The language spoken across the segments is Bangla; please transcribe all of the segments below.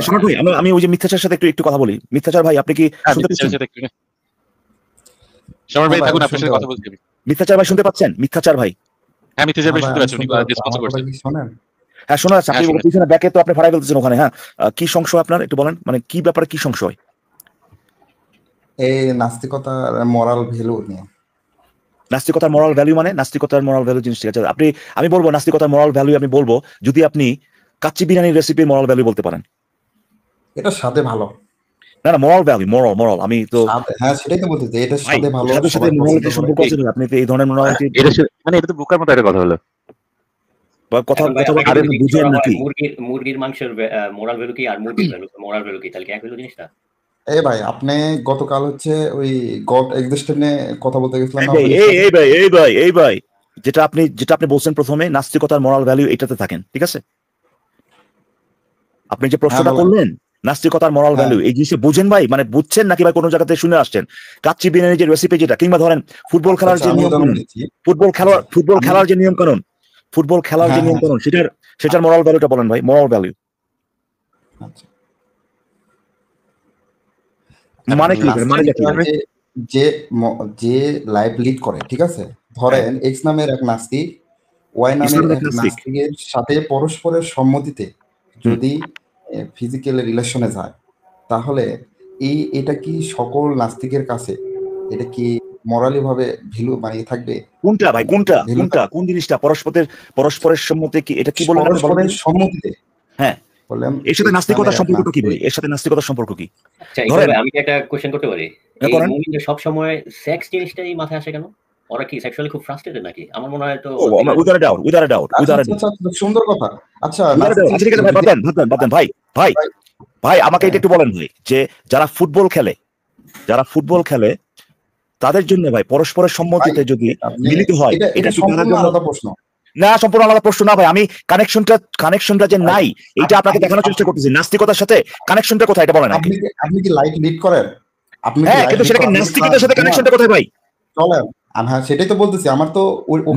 সম্রাট ভাই আমি ওই যে মিথ্যাচারের সাথে একটু কথা বলি। মিথ্যাচার ভাই আপনি কি শুনতে পাচ্ছেন? সম্রাট ভাই থাকুন, আপনার সাথে কথা বলছি। মিথ্যাচার ভাই শুনতে পাচ্ছেন? মিথ্যাচার ভাই, হ্যাঁ মিথ্যাচার ভাই শুনতে পাচ্ছি, উনি রেসপন্স করছেন। হ্যাঁ শোনা যাচ্ছে, আপনি পিছনে ব্যাকে তো আপনি ফাড়াই ফেলতেছেন ওখানে। হ্যাঁ কি সংশয় আপনার একটু বলেন, মানে কি ব্যাপারে কি সংশয়? এই নাস্তিকতার মোরাল ভ্যালু নিয়ে। নাস্তিকতার মোরাল ভ্যালু মানে নাস্তিকতার মোরাল ভ্যালু জিনিস ঠিক আছে। আমি বলবো নাস্তিকতার মোরাল ভ্যালু আমি বলবো যদি আপনি কাচ্চি বিরিয়ানির রেসিপির মোরাল ভ্যালু বলতে পারেন। এটা সাথে ভালো না মোরাল ভ্যালু, মোরাল আমি তো হ্যাঁ সেটাই তো বলতে চাই, এটা সাথে ভালো। সাথে সাথে মোরালিটির সম্পর্ক আছে, আপনি তো এই ধরনের মোরালিটি মানে এটা তো বোকার মতো একটা কথা হলো। কথা বুঝেন নাকি? মুরগির মাংসের মোরাল ভ্যালু কি আর মুরগির ভ্যালু মোরাল ভ্যালু কি, তাহলে কি এক হলো জিনিসটা? এই ভাই আপনি গতকাল হচ্ছে ওই গড এক্সিস্টেন্সে কথা বলতে গেছিলেন না? এই ভাই যেটা আপনি বলছেন প্রথমে নাস্তিকতার মোরাল ভ্যালু এটাতে থাকেন, ঠিক আছে? আপনি যে প্রশ্নটা করলেন নাস্তিকতার মোরাল ভ্যালু এই জিনিসটা বুঝেন ভাই, মানে বুঝছেন নাকি ভাই কোনো জায়গাতে শুনে আসছেন? কাচ্চি বিরিয়ানির যে রেসিপি যেটা, কিংবা ধরেন ফুটবল খেলার যে নিয়ম কানুন, ফুটবল খেলার যে নিয়ম কানুন সেটার মোরাল ভ্যালুটা বলেন ভাই, মোরাল ভ্যালু মানে কি? যে লাইভ লিড করে, ঠিক আছে? ধরেন এক্স নামের এক নাস্তিক ওয়াই নামের এক নাস্তিকের সাথে পরস্পরের সম্মতিতে যদি ফিজিক্যাল রিলেশনে যায়, তাহলে এটা কি সকল নাস্তিকের কাছে এটা কি মোরালি ভাবে ভ্যালু মানে থাকবে? কোনটা ভাই, কোন জিনিসটা পরস্পরের সম্মতি কি? এটা কি বললেন? পরস্পরের সম্মতিতে। হ্যাঁ এর সাথে নাস্তিকতার সম্পর্কটা কি ভাই? এর সাথে নাস্তিকতার সম্পর্ক কি? ধরেন আমি একটা কোশ্চেন করতে পারি, এই মুমিনদের সব সময় সেক্স জিনিসটাই মাথায় আসে কেন? ওরা কি সেক্সুয়ালি খুব ফ্রাস্ট্রেটেড নাকি? আমার মনে হয় তো উইদাউট ডাউট। সুন্দর কথা। আচ্ছা বাদ দেন ভাই আমাকে এটা একটু বলেন ভাই, যে যারা ফুটবল খেলে তাদের জন্য ভাই পরস্পরের সম্মতিতে যদি মিলিত হয়, এটা সম্পূর্ণ আলাদা প্রশ্ন না? সম্পূর্ণ আলাদা প্রশ্ন না ভাই, আমি কানেকশনটা যে নাই এটা আপনাকে দেখানোর চেষ্টা করতেছি। নাস্তিকতার সাথে কানেকশনটা কোথায় এটা বলেন। আপনি কি লাইট লিড করেন? হ্যাঁ কিন্তু সেটা কি নাস্তিকতার সাথে কানেকশনটা কোথায় ভাই? চলেন হ্যাঁ সেটাই তো বলতেছি, আমার তো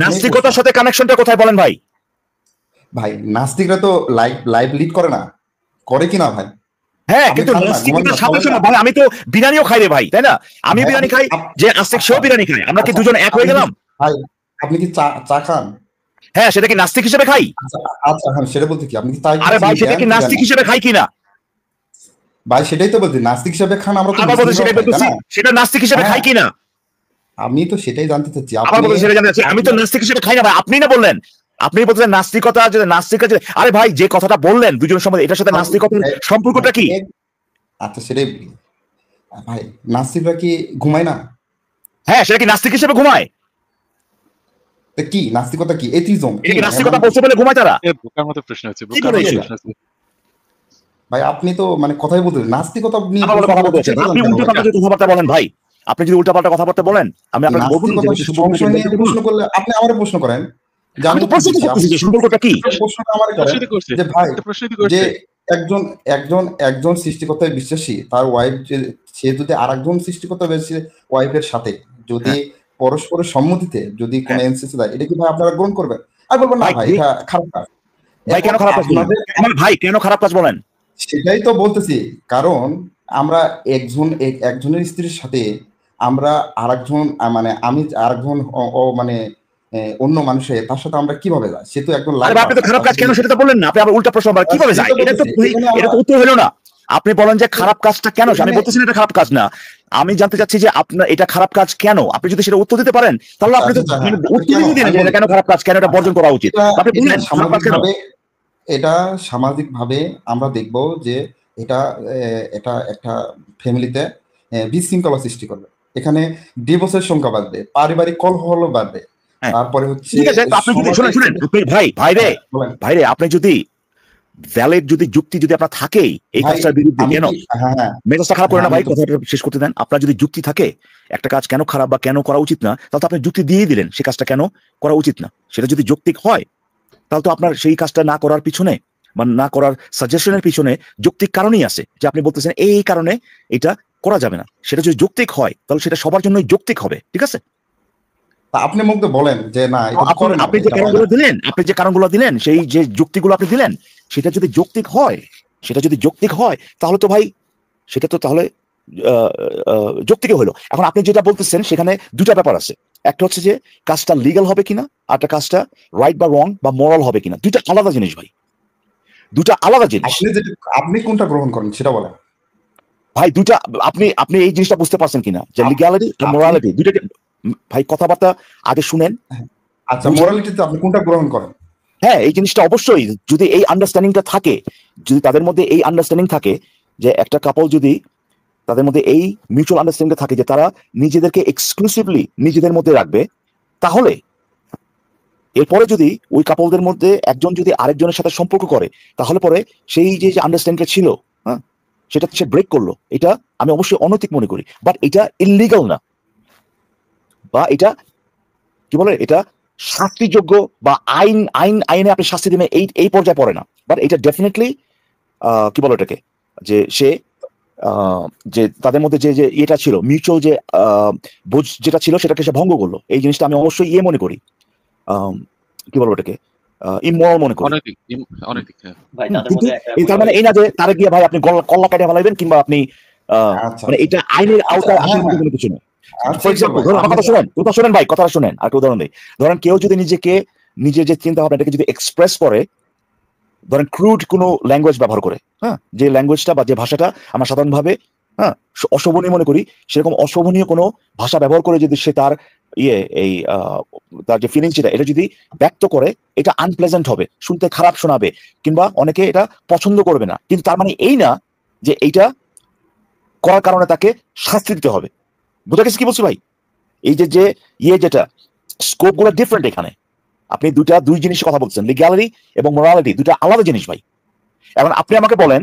নাস্তিকতার সাথে কানেকশনটা কোথায় বলেন ভাই? ভাই নাস্তিকরা তো লাইভ লিড করে না, করে কিনা ভাই? হ্যাঁ কিন্তু নাস্তিকতার সাথে ভাই আমি তো বিরিয়ানিও খাই রে ভাই, তাই না? আমি বিরিয়ানি খাই, যে নাস্তিক সেও বিরিয়ানি খাই, আমরা কি দুজন এক হয়ে গেলাম? ভাই আপনি কি চা খান? হ্যাঁ সেটা কি নাস্তিক হিসেবে খাই? আচ্ছা হ্যাঁ সেটা বলতে কি আপনি কি তাই? আরে ভাই সেটা কি নাস্তিক হিসেবে খাই কিনা ভাই? সেটাই তো বলছি, নাস্তিক হিসেবে খান। আমরা তো সেটা নাস্তিক হিসেবে খাই কিনা? আমি তো সেটাই জানতে চাচ্ছি। আমি তো নাস্তিক হিসেবে খাই না ভাই, আপনি না বললেন, আপনি বলছেন নাস্তিকতা যে নাস্তিক। আরে ভাই যে কথাটা বললেন দুজনের সম্বন্ধে, এটার সাথে নাস্তিকতার সম্পর্কটা কি? আচ্ছা সেটাই ভাই, নাস্তিকরা কি ঘুমায় না? হ্যাঁ সেটা কি নাস্তিক হিসেবে ঘুমায়? কি নাস্তিকতা কি? এথিজম কি নাস্তিকতা বলতে বলে ঘুমায় তারা? বোকার মতো প্রশ্ন আছে ভাই। আপনি তো মানে কথাই বলতেন নাস্তিকতা নিয়ে কথা বলতেছেন, আপনি উল্টাপাল্টা কথাবার্তা বলেন ভাই। আপনি যদি উল্টাপাল্টা কথাবার্তা বলেন আমি আপনাকে বলবো প্রশ্ন করলে আপনি আমারে প্রশ্ন করেন সম্পর্কটা কি? যে ভাই যে একজন সৃষ্টিকর্তায় বিশ্বাসী, তার ওয়াইফ সে যদি আরেকজন সৃষ্টিকর্তা ওয়াইফের সাথে যদি পরস্পরের সম্মতিতে যদি কোনো এনসিসি দেয়, এটা কি ভাই আপনারা গ্রহণ করবেন? আর বলবেন না ভাই এটা খারাপ কাজ। ভাই কেন খারাপ কাজ বলেন? ভাই কেন খারাপ কাজ বলেন? সেটাই তো বলতেছি, কারণ আমরা একজনের স্ত্রীর সাথে আমরা আরেকজন মানে আমি আরেকজন মানে অন্য মানুষের তার সাথে আমরা কিভাবে যাই? সে তো একদম আপনি তো খারাপ কাজ কেন সেটা তো বললেন না, আপনি আবার উল্টা প্রশ্ন কিভাবে যায়? এটা তো উত্তর হলো না। আপনি বলেন যে খারাপ কাজটা কেন, আমি বলতেছি এটা খারাপ কাজ না, আমি জানতে চাচ্ছি যে আপনার এটা খারাপ কাজ কেন। আপনি যদি সেটা উত্তর দিতে পারেন তাহলে আপনি তো উত্তর দিয়ে দিলেন যে কেন খারাপ কাজ, কেন এটা বর্জন করা উচিত। আপনি বললেন এটা সামাজিক ভাবে আমরা দেখব যে এটা একটা ফ্যামিলিতে বিশৃঙ্খলা সৃষ্টি করবে, এখানে ডিভোর্সের সংখ্যা বাড়বে, পারিবারিক কলহ বাড়বে। তারপরে হচ্ছে ভাইরে আপনি যদি ভ্যালিড যুক্তি যদি আপনার থাকে এই কাজটার বিরুদ্ধে, কেন মেজাজটা খারাপ করে না ভাই, কথাটা শেষ করতে দেন। আপনার যদি যুক্তি থাকে একটা কাজ কেন খারাপ বা কেন করা উচিত না, তাহলে তো আপনি যুক্তি দিয়ে দিলেন সে কাজটা কেন করা উচিত না। সেটা যদি যৌক্তিক হয় তাহলে তো আপনার সেই কাজটা না করার পিছনে বা না করার সাজেশনের পিছনে যৌক্তিক কারণই আছে, যে আপনি বলতেছেন এই কারণে এটা করা যাবে না। সেটা যদি যৌক্তিক হয় তাহলে সেটা সবার জন্যই যৌক্তিক হবে, ঠিক আছে? আপনি মুখ দিয়ে বলেন যে না, আপনি যে কারণগুলো দিলেন সেই যে যুক্তিগুলো আপনি দিলেন সেটা যদি যৌক্তিক হয় সেটা যদি যৌক্তিক হয় তাহলে তো ভাই সেটা তো তাহলে যৌক্তিক হলো। এখন আপনি যেটা বলতেছেন সেখানে দুটা ব্যাপার আছে, একটা হচ্ছে যে কাজটা লিগ্যাল হবে কিনা, আর একটা কাজটা রাইট বা রং বা মোরাল হবে কিনা। দুইটা আলাদা জিনিস ভাই, দুটা আলাদা জিনিস। আপনি কোনটা গ্রহণ করেন সেটা বলেন ভাই। দুটা আপনি এই জিনিসটা বুঝতে পারছেন কিনা যে লিগ্যালিটি আর মোরালিটি দুইটা ভাই। কথাবার্তা আগে শুনেন। আচ্ছা, মোরালিটিতে আপনি কোনটা গ্রহণ করেন? হ্যাঁ, এই জিনিসটা অবশ্যই যদি এই আন্ডারস্ট্যান্ডিংটা থাকে, যদি তাদের মধ্যে এই আন্ডারস্ট্যান্ডিং থাকে যে একটা কাপল যদি তাদের মধ্যে এই মিউচুয়াল আন্ডারস্ট্যান্ডিং থাকে যে তারা নিজেদেরকে এক্সক্লুসিভলি নিজেদের মধ্যে রাখবে, তাহলে এরপরে যদি ওই কাপলদের মধ্যে একজন যদি আরেকজনের সাথে সম্পর্ক করে, তাহলে পরে সেই যে আন্ডারস্ট্যান্ডিংটা ছিল, হ্যাঁ, সেটা সে ব্রেক করলো, এটা আমি অবশ্যই অনৈতিক মনে করি। বাট এটা ইললিগাল না, বা এটা কি বলে, এটা শাস্তিযোগ্য বা আইনে আপনি শাস্তি দিবেন এই পর্যায়ে পড়ে না। বাট এটা ডেফিনেটলি কি বলে এটাকে, যে সে যে তাদের মধ্যে যে এটা ছিল মিউচুয়াল যে বোঝ যেটা ছিল সেটাকে সে ভঙ্গ করলো। এই জিনিসটা আমি অবশ্যই মনে করি, কি বলবো এটাকে, ইমোরাল মনে করি। কিন্তু তার মানে এই না যে তারে গিয়ে ভাই আপনি কল্লা কাটে ফেলাইবেন, কিংবা আপনি মানে এটা আইনের আওতায় আসার মতো কোনো কিছু নয়। ফর এক্সাম্পল ধরুন, আমার কথা শুনেন ভাই, কথাটা শুনেন, আর উদাহরণ দেই। ধরেন কেউ যদি নিজের যে চিন্তা ভাবনা এটাকে যদি এক্সপ্রেস করে, ধরেন ক্রুড কোনো ল্যাঙ্গুয়েজ ব্যবহার করে, হ্যাঁ, যে ল্যাঙ্গুয়েজটা বা যে ভাষাটা আমরা সাধারণভাবে হ্যাঁ অশোভনীয় মনে করি, সেরকম অশোভনীয় কোনো ভাষা ব্যবহার করে যদি সে তার এই তার যে ফিলিংস এটা যদি ব্যক্ত করে, এটা আনপ্লেজেন্ট হবে, শুনতে খারাপ শোনাবে, কিংবা অনেকে এটা পছন্দ করবে না। কিন্তু তার মানে এই না যে এইটা করার কারণে তাকে শাস্তি দিতে হবে। বুঝা গেছে কি বলছি ভাই? এই যে যেটা স্কোপ গুলো ডিফারেন্ট। এখানে আপনি দুই জিনিসের কথা বলছেন, লিগ্যালিটি এবং মোরালিটি দুটা আলাদা জিনিস ভাই। এখন আপনি আমাকে বলেন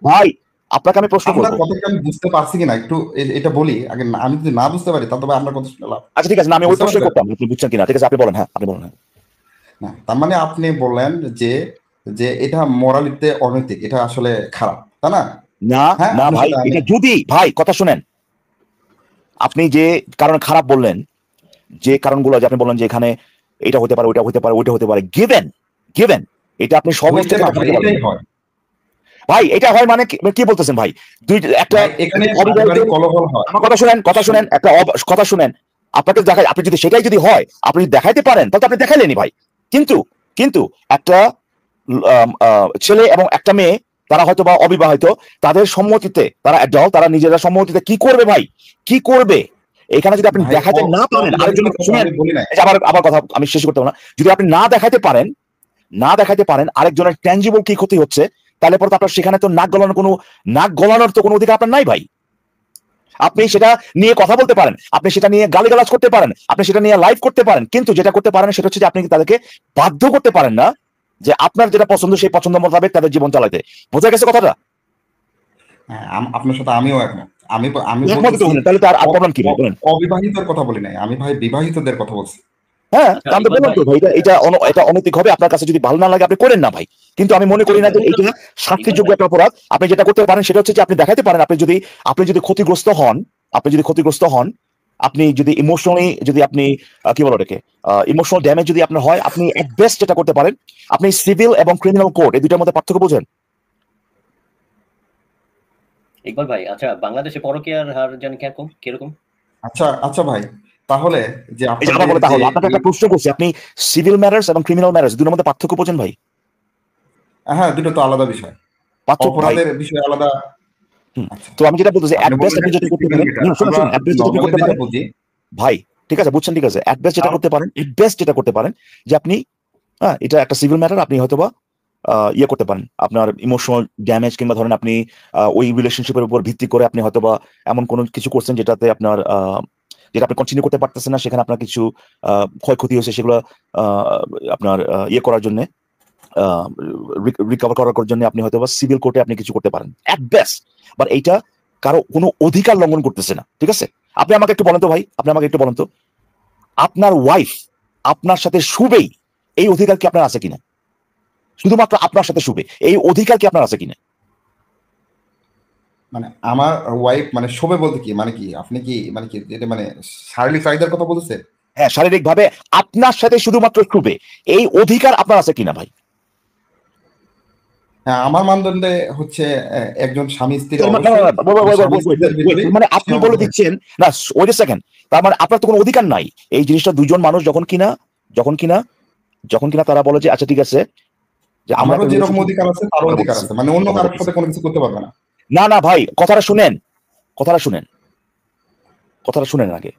ভাই, আপনাকে আমি প্রশ্ন করব, আমি বুঝতে পারছি কিনা একটু এটা বলি আগে। আমি যদি না বুঝতে পারি তাহলে আপনার কথা শুনলাম। আচ্ছা ঠিক আছে, আমি ওই প্রশ্ন করতাম, আপনি বুঝছেন কিনা। ঠিক আছে, আপনি বলেন। হ্যাঁ, আপনি বলেন। না, তার মানে আপনি বললেন যে এটা মোরালিতে অনৈতিক, এটা আসলে খারাপ, তাই না? না ভাই, এটা যদি ভাই কথা শুনেন, আপনি যে কারণে খারাপ বললেন, যে কারণগুলো যে আপনি বললেন যে এখানে এটা হতে পারে, ওইটা হতে পারে, ওইটা হতে পারে, গিভেন এটা আপনি সমস্ত ভাই, এটা হয় মানে কি বলতেছেন ভাই? একটা আমার কথা শুনেন একটা কথা শুনেন। আপনাকে দেখাই, আপনি যদি সেটাই যদি হয়, আপনি দেখাইতে পারেন, তাহলে আপনি দেখাইলেনি ভাই। কিন্তু একটা ছেলে এবং একটা মেয়ে, তারা হয়তো বা অবিবাহিত, তাদের সম্মতিতে তারা অ্যাডাল্ট, তারা নিজেরা সম্মতিতে কি করবে ভাই, কি করবে? এখানে যদি আপনি দেখাতে না পারেন, আরেকজন শুনেন, আবার কথা আমি শেষ করতে পারবো না। যদি আপনি না দেখাতে পারেন আরেকজনের ট্যাঞ্জিবল কি ক্ষতি হচ্ছে, তাহলে পরে তো আপনার সেখানে তো নাক গলানোর তো কোনো অধিকার আপনার নাই ভাই। আপনি সেটা নিয়ে কথা বলতে পারেন, আপনি সেটা নিয়ে গালিগালাজ করতে পারেন, আপনি সেটা নিয়ে লাইভ করতে পারেন, কিন্তু যেটা করতে পারেন সেটা হচ্ছে যে আপনি তাদেরকে বাধ্য করতে পারেন না যে আপনার যেটা পছন্দ সেই পছন্দ মোতাবেক তাদের জীবন চালাতে। বোঝা গেছে কথাটা? আপনার সাথে আমিও একমত। তাহলে তার প্রবলেম কি ভাই? অবিবাহিতদের কথা বলি নাই আমি ভাই, বিবাহিতদের কথা বলছি। হ্যাঁ, তাহলে বলুন তো ভাই, এটা অনৈতিক হবে। আপনার কাছে যদি ভালো না লাগে আপনি করেন না ভাই, কিন্তু আমি মনে করি না যে এটা শাস্তিযোগ্য একটা অপরাধ। আপনি যেটা করতে পারেন সেটা হচ্ছে যে আপনি দেখাতে পারেন, আপনি যদি ক্ষতিগ্রস্ত হন, আপনি যদি ইমোশনালি, যদি আপনি কি বলো এটাকে, ইমোশনাল ড্যামেজ যদি আপনার হয়, আপনি এট বেস্ট যেটা করতে পারেন, আপনি সিভিল এবং ক্রিমিনাল কোর্ট এই দুটার মধ্যে পার্থক্য বোঝেন? ইকবাল ভাই, আচ্ছা বাংলাদেশে পরকীয়ার হার জানি কিরকম? আচ্ছা ভাই, তাহলে যে আপনাকে একটা প্রশ্ন করছি, আপনি সিভিল ম্যাটারস এবং ক্রিমিনাল ম্যাটারস দুটোর মধ্যে পার্থক্য বোঝেন ভাই? হ্যাঁ, দুটো তো আলাদা বিষয়, অপরাধের বিষয় আলাদা। তো আমি যেটা বলতেছি, অ্যাট বেস্ট আপনি যেটা করতে পারেন, ভাই ঠিক আছে, বুঝছেন, ঠিক আছে, অ্যাট বেস্ট যেটা করতে পারেন যে আপনি এটা একটা সিভিল ম্যাটার, আপনি হয়তোবা ইয়ে করতে পারেন, আপনার ইমোশনাল ড্যামেজ, কিংবা ধরেন আপনি ওই রিলেশনশিপের উপর ভিত্তি করে আপনি হয়তোবা এমন কোনো কিছু করছেন যেটাতে আপনার যেটা আপনি কন্টিনিউ করতে পারতেছেন না, সেখানে আপনার কিছু ক্ষয়ক্ষতি হয়েছে, সেগুলো আপনার ইয়ে করার জন্য, রিকভার করার জন্য আপনি হয়তো সিভিল কোর্টে আপনি কিছু করতে পারেন এট বেস্ট। বাট এইটা কারো কোনো অধিকার লঙ্ঘন করতেছে না, ঠিক আছে? আপনি আমাকে একটু বলেন তো, আপনার ওয়াইফ আপনার সাথে শুবেই, এই অধিকার কি আপনার আছে কিনা? শুধুমাত্র আপনার সাথে শুবে, এই অধিকার কি আপনার আছে কিনা? মানে আমার ওয়াইফ মানে শোবে বলতে কি মানে কি, আপনি কি মানে কি এটা মানে শারীরিক চাহিদার কথা বলতেছে? হ্যাঁ, শারীরিকভাবে আপনার সাথে শুধুমাত্র শুবে, এই অধিকার আপনার আছে কিনা ভাই? হ্যাঁ, আমার মানদণ্ডে হচ্ছে একজন স্বামী স্ত্রী, মানে আপনি বলে দিচ্ছেন না, ওয়েট আ সেকেন্ড, তার মানে আপনার তো কোনো অধিকার নাই। এই জিনিসটা দুজন মানুষ যখন কিনা তারা বলে যে আচ্ছা ঠিক আছে, যে আমারও যেরকম অধিকার আছে তারও অধিকার আছে, মানে অন্য কারোর সাথে কোনো কিছু করতে পারবে না। না ভাই, কথাটা শুনেন আগে।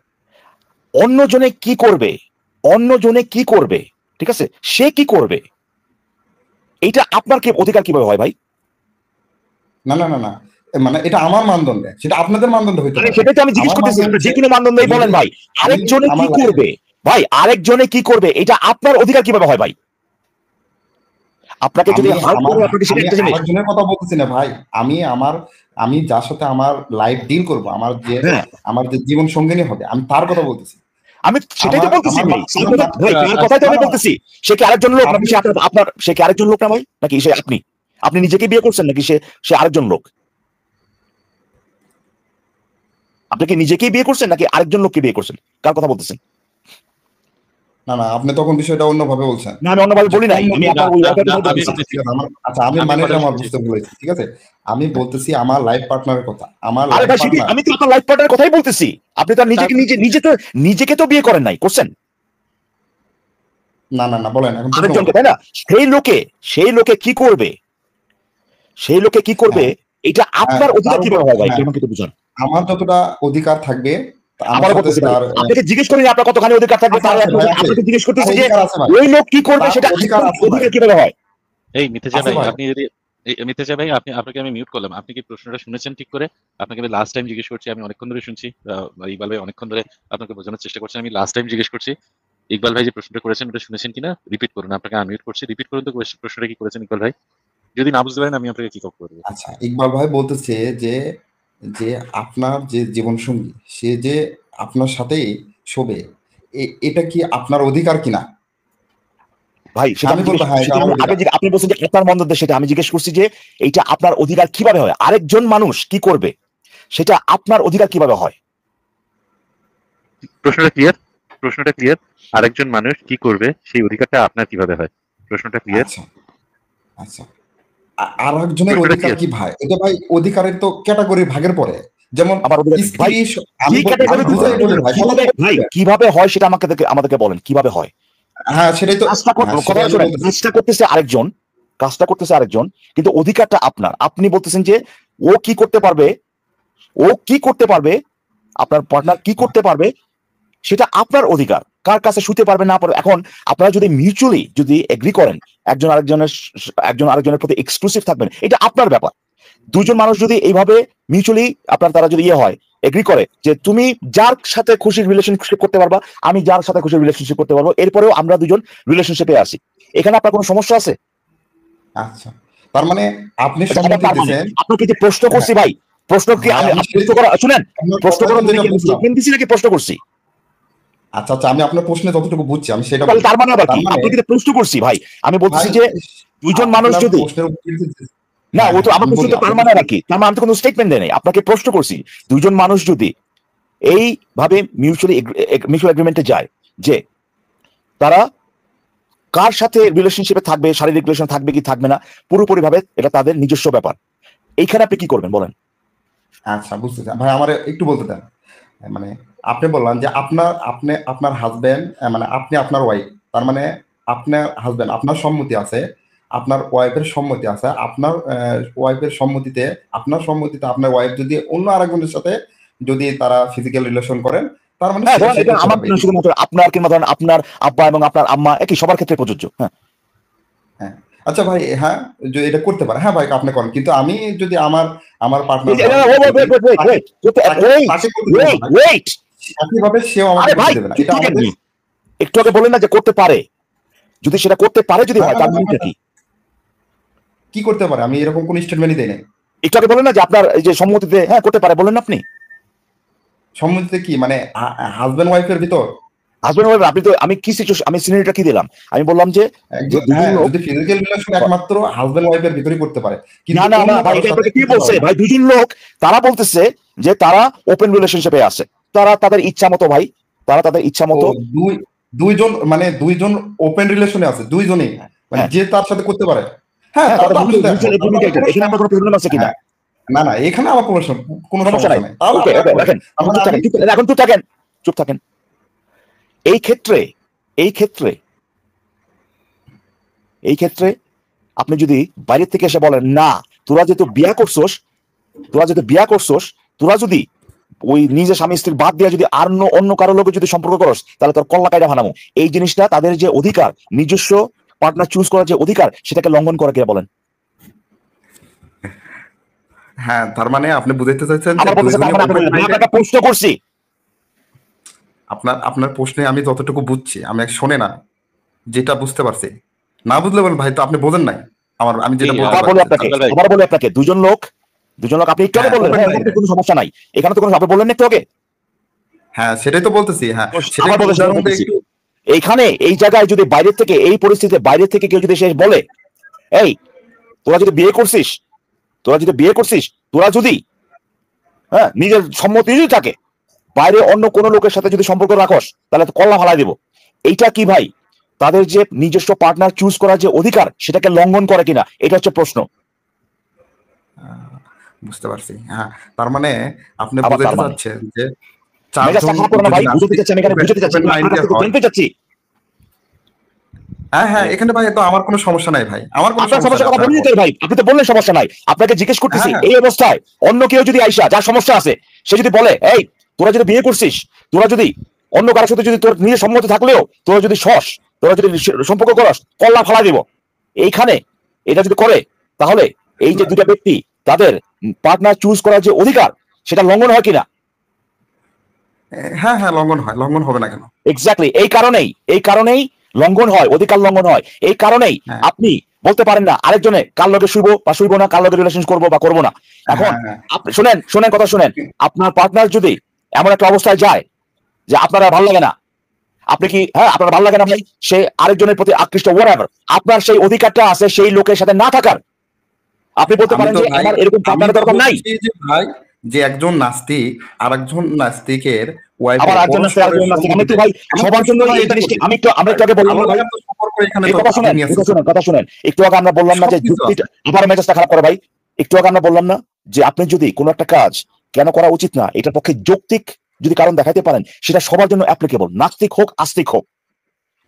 অন্যজনে কি করবে, ঠিক আছে, সে কি করবে, এটা আপনার কি অধিকার কিভাবে হয় ভাই? না, মানে এটা আমার মানদণ্ডে, সেটা আপনাদের মানদণ্ডে হইতে পারে। সেটাই তো আমি জিজ্ঞেস করতেছি, যে কোনো মানদণ্ডেই বলেন ভাই, আরেকজনে কি করবে ভাই, আরেকজনে কি করবে, এটা আপনার অধিকার কিভাবে হয় ভাই? আপনাকে যদি আরেকজনের কথা বলতেছি না ভাই, আমি যার সাথে আমার লাইফ ডিল করবো, আমার যে জীবন সঙ্গিনী হবে, আমি তার কথা বলতেছি। আমি সেটাই তো বলতেছি ভাই, কথাই তো আমি বলতেছি। সে কি আরেকজন লোক নাকি সে কি আরেকজন লোক না ভাই, নাকি সে আপনি নিজেকে বিয়ে করছেন, নাকি সে আরেকজন লোক? আপনি কি নিজেকেই বিয়ে করছেন নাকি আরেকজন লোককে বিয়ে করছেন? কার কথা বলতেছেন? না, আপনি তখন বিষয়টা অন্যভাবে বলছেন। না, আমি অন্যভাবে বলি নাই, আচ্ছা, আমি মানে আমার বুঝতে বলেছি, ঠিক আছে। আমি বলতেছি আমার লাইফ পার্টনারের কথা। আমি তো আপনার লাইফ পার্টনারের কথাই বলতেছি। আপনি তো নিজেকে তো বিয়ে করেন নাই, করছেন? না, বলেন এখন। আরেকজনকে, তাই না? সেই লোকে কি করবে, এটা আপনার অধিকার কিভাবে হয় ভাই? আমাকে তো বুঝান। আমার যতটা অধিকার থাকবে, আপনাকে জিজ্ঞেস করিনি আপনার কতখানি অধিকার থাকবে, আপনাকে জিজ্ঞেস করতেছি যে ওই লোক কি করবে, সেটা অধিকার কিভাবে হয়? এই মিথ্যা ভাই, আপনি যদি মিথ্যা ভাই, আপনাকে আমি মিউট করলাম। আপনি কি প্রশ্নটা শুনেছেন ঠিক করে? আপনাকে আমি লাস্ট টাইম জিজ্ঞেস করছি, আমি অনেকক্ষণ ধরে শুনছি, ইকবাল ভাই অনেকক্ষণ ধরে আপনাকে বোঝানোর চেষ্টা করছেন। আমি লাস্ট টাইম জিজ্ঞেস করছি, ইকবাল ভাই যে প্রশ্নটা করেছেন ওটা শুনেছেন কিনা রিপিট করুন। আপনাকে আমি মিউট করছি, রিপিট করুন তো প্রশ্নটা কি করেছেন ইকবাল ভাই। যদি না বুঝতে পারেন আমি আপনাকে কি করব। আচ্ছা, ইকবাল ভাই বলতেছে যে আপনার যে জীবন সঙ্গী, সে যে আপনার সাথেই শোবে, এটা কি আপনার অধিকার কিনা ভাই? আপনি বলছেন যে আপনার মানদণ্ডে, সেটা আমি জিজ্ঞেস করছি যে এইটা আপনার অধিকার কিভাবে হয়, আরেকজন মানুষ কি করবে সেটা আপনার অধিকার কিভাবে হয়? প্রশ্নটা ক্লিয়ার। আরেকজন মানুষ কি করবে সেই অধিকারটা আপনার কিভাবে হয়? প্রশ্নটা ক্লিয়ার। আচ্ছা, আর একজনের অধিকার কি ভাই? এটা ভাই অধিকারের তো ক্যাটাগরি ভাগের পরে, যেমন কিভাবে হয় সেটা আমাদেরকে বলেন, কিভাবে হয়? হ্যাঁ, সেটাই তো। কাজটা করতেছে আরেকজন, কিন্তু অধিকারটা আপনার। আপনি বলতেছেন যে ও কি করতে পারবে, আপনার পার্টনার কি করতে পারবে, সেটা আপনার অধিকার। কার কাছে শুতে পারবে না পারবে, এখন আপনারা যদি মিউচুয়ালি যদি এগ্রি করেন, একজন আরেকজনের প্রতি এক্সক্লুসিভ থাকবেন, এটা আপনার ব্যাপার। দুজন মানুষ যদি এইভাবে মিউচুয়ালি তারা যদি হয়, এগ্রি করে যে তুমি যার সাথে খুশি রিলেশনশিপ করতে পারবা, আমি যার সাথে খুশি রিলেশনশিপ করতে পারবো, এরপরেও আমরা দুজন রিলেশনশিপে আসি, এখানে আপনার কোনো সমস্যা আছে? আচ্ছা, তার মানে আপনি আপনাকে যে প্রশ্ন করছি ভাই, প্রশ্ন কি শুনেন, প্রশ্ন নাকি প্রশ্ন করছি? আচ্ছা, আমি আপনার প্রশ্নে যতটুকু বুঝছি আমি সেটা। তার মানে আবার কি? আপনাকে প্রশ্ন করছি ভাই, আমি বলতেছি যে দুজন মানুষ যদি না, ও তো আমার প্রশ্ন, তার মানে আবার কি? তার মানে আমি তো কোনো স্টেটমেন্ট দেই নাই, আপনাকে প্রশ্ন করছি দুজন মানুষ যদি এইভাবে মিউচুয়াল এগ্রিমেন্টে যায় যে তারা কার সাথে রিলেশনশিপে থাকবে, শারীরিক রিলেশন থাকবে কি থাকবে না, পুরোপুরি ভাবে এটা তাদের নিজস্ব ব্যাপার, এইখানে আপনি কি করবেন বলেন? আচ্ছা, বুঝতে চান ভাই, আমার একটু বলতে দেন। মানে আপনি বললেন যে আপনার হাজবেন্ড, মানে আপনি আপনার ওয়াইফ, তার মানে আপনার হাজবেন্ড, আপনার সম্মতি আছে, আপনার ওয়াইফের সম্মতি আছে, আপনার ওয়াইফের সম্মতিতে আপনার ওয়াইফ যদি অন্য আরেকজনের সাথে যদি তারা ফিজিক্যাল রিলেশন করেন, তার মানে শুধুমাত্র আপনার কিংবা ধরেন আপনার আব্বা এবং আপনার আম্মা একই, সবার ক্ষেত্রে প্রযোজ্য। হ্যাঁ, আচ্ছা ভাই, হ্যাঁ, যদি এটা করতে পারে, হ্যাঁ ভাই আপনি করেন, কিন্তু আমি যদি আমার পার্টনার একইভাবে সেও আমাকে দেবে না, এটা একটু আগে বলেন না যে করতে পারে, যদি সেটা করতে পারে, যদি হয় তার মানে কি করতে পারে? আমি এরকম কোন স্টেটমেন্টই দেই নাই। একটু আগে বলেন না যে আপনার এই যে সম্মতিতে হ্যাঁ করতে পারে, বলেন আপনি। সম্মতিতে কি মানে হাজবেন্ড ওয়াইফের ভিতর? হাজবেন্ড ওয়াইফ, আপনি তো, আমি কি সিচুয়েশন, আমি সিনারিটা কি দিলাম? আমি বললাম যে যদি ফিজিক্যাল রিলেশন একমাত্র হাজবেন্ড ওয়াইফের ভিতরই করতে পারে। না ভাই, এটা কি বলছে ভাই? দুজন লোক তারা বলতেছে যে তারা ওপেন রিলেশনশিপে আছে, তারা তাদের ইচ্ছা মতো ভাই তারা তাদের ইচ্ছা মতো দুইজন মানে দুইজন ওপেন রিলেশনে আছে, দুইজনই মানে যে তার সাথে করতে পারে। হ্যাঁ, এখানে আমার কোনো প্রবলেম আছে কিনা? না না, এখানে আমার কোনো সমস্যা নাই। এখন চুপ থাকেন। এই ক্ষেত্রে আপনি যদি বাইরে থেকে এসে বলেন না, তোরা যেহেতু বিয়া করছস, তোরা যদি ওই নিজের স্বামী স্ত্রীর বাদ দিয়ে যদি আর অন্য কারো লোকের যদি সম্পর্ক করস, তাহলে তোর কল্লা কায়দা ভানামো। এই জিনিসটা তাদের যে অধিকার, নিজস্ব পার্টনার চুজ করার যে অধিকার, সেটাকে লঙ্ঘন করে কিনা বলেন? হ্যাঁ, তার মানে আপনি বুঝাইতে চাইছেন আপনাকে প্রশ্ন করছি, আপনার প্রশ্নে আমি যতটুকু বুঝছি, আমি শোনে না যেটা বুঝতে পারছি, না বুঝলে বলেন ভাই, তো আপনি বোঝেন নাই আমি যেটা বলি আপনাকে। দুজন লোক আপনি একটু আগে বললেন, কোনো সমস্যা নাই, এখানে তো কোনো আপনি বললেন একটু আগে। হ্যাঁ, সেটাই তো বলতেছি। হ্যাঁ, এইখানে এই জায়গায় যদি বাইরে থেকে, এই পরিস্থিতিতে বাইরে থেকে কেউ যদি সে বলে, এই তোরা যদি বিয়ে করছিস, তোরা যদি হ্যাঁ নিজের সম্মতি যদি থাকে, বাইরে অন্য কোনো লোকের সাথে যদি সম্পর্ক রাখস, তাহলে তো কল্লা ফালাই দেবো। এইটা কি ভাই তাদের যে নিজস্ব পার্টনার চুজ করার যে অধিকার, সেটাকে লঙ্ঘন করে কিনা, এটা হচ্ছে প্রশ্ন। বুঝতে পারছি। হ্যাঁ, তার মানে আপনি বুঝাতে চাচ্ছেন যে হ্যাঁ, এখানে ভাই তো আমার কোনো সমস্যা নাই ভাই, আমার কোনো সমস্যা ভাই, আপনি তো বললেন সমস্যা নাই। আপনাকে জিজ্ঞেস করতেছি, এই অবস্থায় অন্য কেউ যদি আইসা, যার সমস্যা আছে, সে যদি বলে, এই তোরা যদি বিয়ে করছিস, তোরা যদি অন্য কারোর সাথে যদি তোর নিজের সম্মতি থাকলেও তোরা যদি তোরা যদি সম্পর্ক করস, কল্লা ফালা দিব। এইখানে এটা যদি করে, তাহলে এই যে দুটা ব্যক্তি তাদের পার্টনার চুজ করার যে অধিকার, সেটা লঙ্ঘন হয় কিনা? হ্যাঁ, লঙ্ঘন হবে না কেন? এক্স্যাক্টলি এই কারণেই লঙ্ঘন হয়, অধিকার লঙ্ঘন হয়। এই কারণেই আপনি বলতে পারেন না আরেকজনে কার লগে শুইবো বা শুইবো না, কার লগে রিলেশন করবো বা করবো না। এখন শুনেন কথা শুনেন, আপনার পার্টনার যদি এমন একটা অবস্থায় যায় যে আপনারা ভালো লাগে না, আপনি কি আপনার ভালো লাগে না ভাই, সে আরেকজনের প্রতি আকৃষ্ট, whatever, আপনার সেই অধিকারটা আছে সেই লোকের সাথে না থাকার। আপনি বলতে পারেন যে আমার এরকম পার্টনারের দরকার নাই। ভাই, যে একজন নাস্তিক আর একজন নাস্তিকের ওয়াইফ, আবার একজন নাস্তিক, আমি তো ভাই সবার জন্য এই জিনিসটা আমরা একটু আগে বললাম না ভাই, কথা শুনেন, একটু আগে আমরা বললাম না যে যুক্তিটা, আবার মেজাজটা খারাপ করে ভাই। একটু আগে আমরা বললাম না যে আপনি যদি কোনো একটা কাজ কেন করা উচিত না, এটার পক্ষে যৌক্তিক যদি কারণ দেখাইতে পারেন, সেটা সবার জন্য অ্যাপ্লিকেবল, নাস্তিক হোক আস্তিক হোক।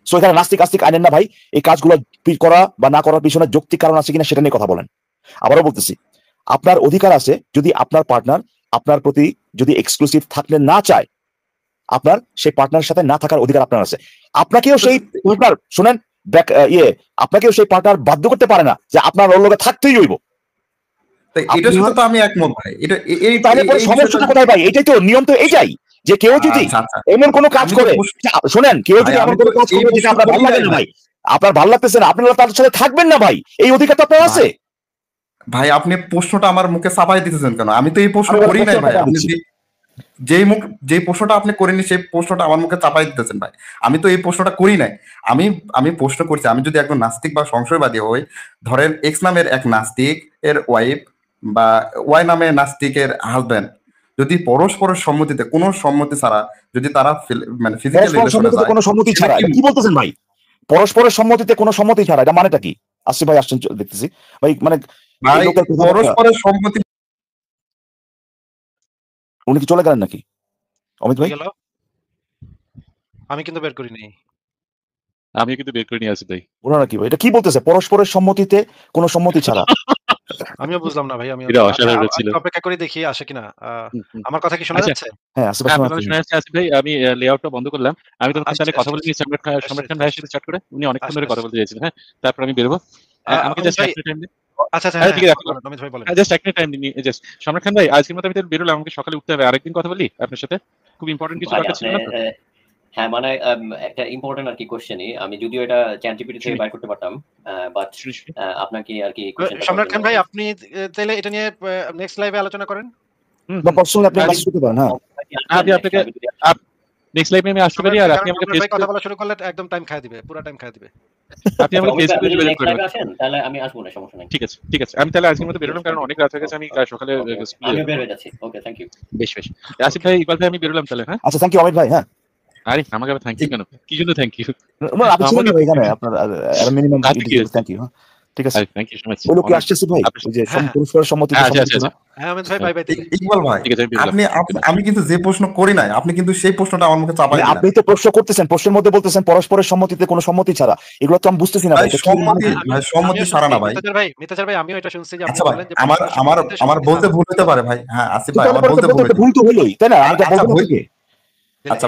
সো এখানে নাস্তিক আস্তিক আনেন না ভাই, এই কাজগুলো করা বা না করার পিছনে যৌক্তিক কারণ আছে কিনা সেটা নিয়ে কথা বলেন। আবারও বলতেছি, আপনার অধিকার আছে, যদি আপনার পার্টনার আপনার প্রতি যদি এক্সক্লুসিভ থাকতে না চায়, আপনার সেই পার্টনারের সাথে না থাকার অধিকার আপনার আছে। আপনাকেও সেই পার্টনার শুনেন আপনাকেও সেই পার্টনার বাধ্য করতে পারে না যে আপনার ওর লগে থাকতেই হইব। এটার সাথে তো আমি একমত ভাই। সমস্যাটা কোথায় ভাই? এটাই তো নিয়ম, তো এইটাই যে কেউ যদি এমন কোনো কাজ করে, শুনেন, কেউ যদি এমন কোনো কাজ করে যেটা আপনার ভালো লাগে না ভাই, আপনার ভালো লাগতেছে না, আপনারা তার সাথে থাকবেন না ভাই, এই অধিকার তো আপনার আছে ভাই। আপনি প্রশ্নটা আমার মুখে চাপাই দিতেছেন কেন? আমি তো এই প্রশ্ন করি নাই ভাই। আপনি যে প্রশ্নটা আপনি করেনি, সেই প্রশ্নটা আমার মুখে চাপাই দিতেছেন ভাই। আমি তো এই প্রশ্নটা করি নাই। আমি প্রশ্ন করছি, আমি যদি একজন নাস্তিক বা সংশয়বাদী হই, ধরেন এক্স নামের এক নাস্তিক এর ওয়াইফ বা ওয়াই নামে নাস্তিকের হাজবেন্ড যদি পরস্পরের সম্মতিতে, কোনো সম্মতি ছাড়া যদি তারা মানে ফিজিক্যাল রিলেশনে যায়, কোনো সম্মতি ছাড়া, কি বলতেছেন ভাই? পরস্পরের সম্মতিতে কোনো সম্মতি ছাড়া, এটা মানেটা কি? আসছে ভাই, আসছেন, দেখতেছি ভাই, মানে পরস্পরের সম্মতি। উনি কি চলে গেলেন নাকি অমিত ভাই? আমি কিন্তু বের করিনি। আমি কিন্তু বের করে নিয়ে আসি ভাই। ওনারা কি ভাই, এটা কি বলতেছে পরস্পরের সম্মতিতে কোনো সম্মতি ছাড়া? আমিও বুঝলাম না ভাই। আমি অপেক্ষা করে দেখি আসে কিনা। আমার কথা কি শোনা যাচ্ছে? হ্যাঁ, আসে ভাই, শোনা যাচ্ছে। আসিফ ভাই, আমি লেআউটটা বন্ধ করলাম। আমি তো তাহলে কথা বলে নিই সম্রাট খান ভাইয়ের সাথে চ্যাট করে। উনি অনেকক্ষণ ধরে কথা বলতে চাইছিলেন। হ্যাঁ, তারপর আমি বের হবো। আমাকে জাস্ট একটা টাইম দিন। আচ্ছা, ঠিক আছে, অমিত ভাই বলেন। জাস্ট একটা টাইম দিন, জাস্ট সম্রাট খান ভাই, আজকের মতো আমি তো বেরোলাম, আমাকে সকালে উঠতে হবে। আরেকদিন কথা বলি আপনার সাথে, খুব ইম্পর্টেন্ট কিছু কথা ছিল না তো? হ্যাঁ, মানে একটা ইম্পর্টেন্ট আর কি কোশ্চেনই, আমি যদিও এটা চ্যাটজিপিটি থেকে বাইর করতে পারতাম, বাট আপনার কি আর কি কোশ্চেনটা? সম্রাট খান ভাই, আপনি তাহলে এটা নিয়ে নেক্সট লাইভে আলোচনা করেন। বা পার্সোনালি আপনি কাজ করতে পারেন। হ্যাঁ, আমি আপনাকে নেক্সট লাইভে আমি আসতে পারি, আর আপনি আমাকে ফেসবুকে কথা বলা শুরু করলে একদম টাইম খায় দিবে, পুরো টাইম খায় দিবে। আপনি আমাকে ফেসবুকে যোগাযোগ করবেন, তাহলে আমি আসবো না, সমস্যা নাই। ঠিক আছে। আমি তাহলে আজকের মতো বেরোলাম, কারণ অনেক রাত হয়ে গেছে, আমি সকালে আমি বের হয়ে যাচ্ছি। ওকে, থ্যাংক ইউ। বেশ। আসিফ ভাই, ইকবাল ভাই, আমি বেরোলাম তাহলে। হ্যাঁ, আচ্ছা, থ্যাংক ইউ অমিত ভাই। হ্যাঁ, আরে আমাকে থ্যাংক ইউ কেন? কি জন্য থ্যাংক ইউ? আপনি ছিলেন না এখানে, আপনার মিনিমাম থ্যাংক ইউ। ঠিক আছে, থ্যাংক ইউ সো মাচ। ওই লোক কি আসছে ভাই? ওই যে পুরস্কার সম্মতিতে হ্যাঁ আহমেদ ভাই, বাই বাই। ইকবাল ভাই, আমি কিন্তু যে প্রশ্ন করি নাই, আপনি কিন্তু সেই প্রশ্নটা আমার মুখে চাপাই দিলেন। আপনি তো প্রশ্ন করতেছেন, প্রশ্নের মধ্যে বলতেছেন পরস্পরের সম্মতিতে কোনো সম্মতি ছাড়া। এগুলো তো আমি বুঝতেছি না ভাই। সম্মতি ছাড়া না ভাই। মিতাচার ভাই আমিও এটা শুনছি যে আপনি বলেন যে আমার বলতে ভুল হতে পারে ভাই। হ্যাঁ আসিফ ভাই, আমার বলতে ভুল তো হলোই, তাই না? আমি তো বলতে ভুল। আচ্ছা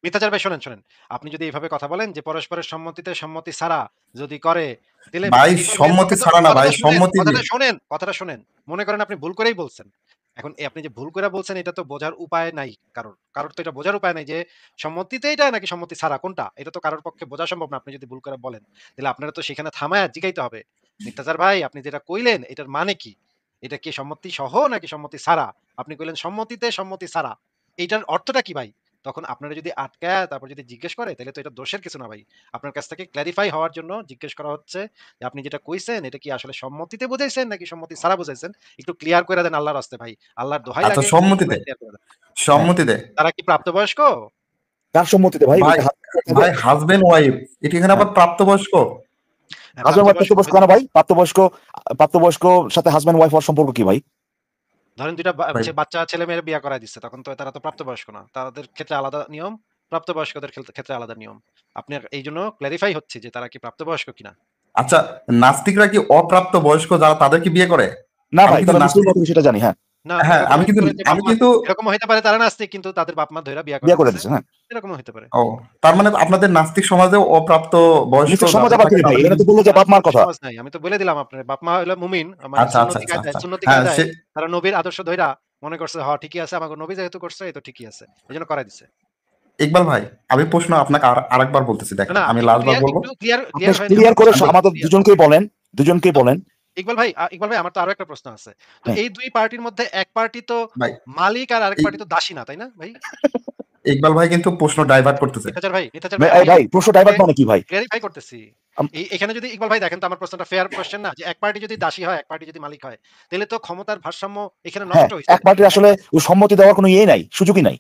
মিতাচার ভাই শুনেন, আপনি যদি এইভাবে কথা বলেন যে পরস্পরের সম্মতিতে সম্মতি ছাড়া যদি করে, তাহলে ভাই সম্মতি ছাড়া না ভাই, সম্মতি কথাটা শুনেন। মনে করেন আপনি ভুল করেই বলছেন। এখন আপনি যে ভুল করে বলছেন, এটা তো বোঝার উপায় নাই কারোর তো এটা বোঝার উপায় নাই যে সম্মতিতে এটা নাকি সম্মতি ছাড়া কোনটা, এটা তো কারোর পক্ষে বোঝা সম্ভব না। আপনি যদি ভুল করে বলেন, তাহলে আপনারা তো সেখানে থামায় জিগাইতে হবে, মিতাচার ভাই আপনি যেটা কইলেন এটার মানে কি? এটা কি সম্মতি সহ নাকি সম্মতি ছাড়া? আপনি কইলেন সম্মতিতে সম্মতি ছাড়া, এইটার অর্থটা কি ভাই? তখন আপনারা যদি আটকায় তারপর যদি জিজ্ঞেস করে, তাহলে তো এটা দোষের কিছু না ভাই। আপনার কাছ থেকে ক্ল্যারিফাই হওয়ার জন্য জিজ্ঞেস করা হচ্ছে যে আপনি যেটা কইছেন এটা কি আসলে সম্মতিতে বুঝাইছেন নাকি সম্মতি ছাড়া বুঝাইছেন, একটু ক্লিয়ার করে দেন আল্লাহর রাস্তে ভাই, আল্লাহর দোহাই লাগে। আচ্ছা সম্মতিতে তারা কি প্রাপ্তবয়স্ক? কার সম্মতিতে ভাই? ভাই হাজবেন্ড ওয়াইফ, এটা এখানে আবার প্রাপ্তবয়স্ক। প্রাপ্তবয়স্ক না ভাই? প্রাপ্তবয়স্ক সাথে হাজবেন্ড ওয়াইফ হওয়ার সম্পর্ক কি ভাই? ধরেন দুইটা বাচ্চা ছেলে মেয়ের বিয়ে করায় দিচ্ছে, তখন তো তারা তো প্রাপ্তবয়স্ক না, তাদের ক্ষেত্রে আলাদা নিয়ম, প্রাপ্তবয়স্কদের ক্ষেত্রে আলাদা নিয়ম। আপনার এই জন্য ক্ল্যারিফাই হচ্ছে যে তারা কি প্রাপ্তবয়স্ক কিনা। আচ্ছা নাস্তিকরা কি অপ্রাপ্ত বয়স্ক যারা তাদেরকে বিয়ে করে? না ভাই, সেটা জানি। হ্যাঁ আমি কিন্তু এরকম হতে পারে তারা নাস্তিক কিন্তু তাদের বাপ মা ধরে বিয়ে করে দিচ্ছে। হ্যাঁ এরকম হতে পারে। ও তার মানে আপনাদের নাস্তিক সমাজেও অপ্রাপ্ত বয়স্ক সমাজ আবার কি ভাই? এটা তো বললো যে বাপ মার কথা। নাই, আমি তো বলে দিলাম আপনার বাপ মা হলো মুমিন, মানে সুন্নতি হ্যাঁ তারা নবীর আদর্শ ধইরা মনে করছে হ্যাঁ ঠিকই আছে, আমাকে নবী যেহেতু করছে এই তো ঠিকই আছে, এইজন্য করাই দিছে। ইকবাল ভাই আমি প্রশ্ন আপনাকে আরেকবার বলতেছি, দেখেন আমি লাস্টবার বলবো, ক্লিয়ার করে আমাদের দুজনকেই বলেন। ইকবাল ভাই আমার তো আরো একটা প্রশ্ন আছে। তো এই দুই পার্টির মধ্যে এক পার্টি তো মালিক আর আরেক পার্টি তো দাসী না, তাই না ভাই? ইকবাল ভাই কিন্তু প্রশ্ন ডাইভার্ট করতেছে। মিতাচার ভাই প্রশ্ন ডাইভার্ট মানে কি ভাই? ক্লিয়ারিফাই করতেছি। এখানে যদি ইকবাল ভাই দেখেন তো আমার প্রশ্নটা ফেয়ার কোশ্চেন না, যে এক পার্টি যদি দাসী হয় এক পার্টি যদি মালিক হয়, তাহলে তো ক্ষমতার ভারসাম্য এখানে নষ্ট হইছে। এক পার্টি আসলে সম্মতি দেওয়ার কোনো ইয়ে নাই, সুযোগই নাই।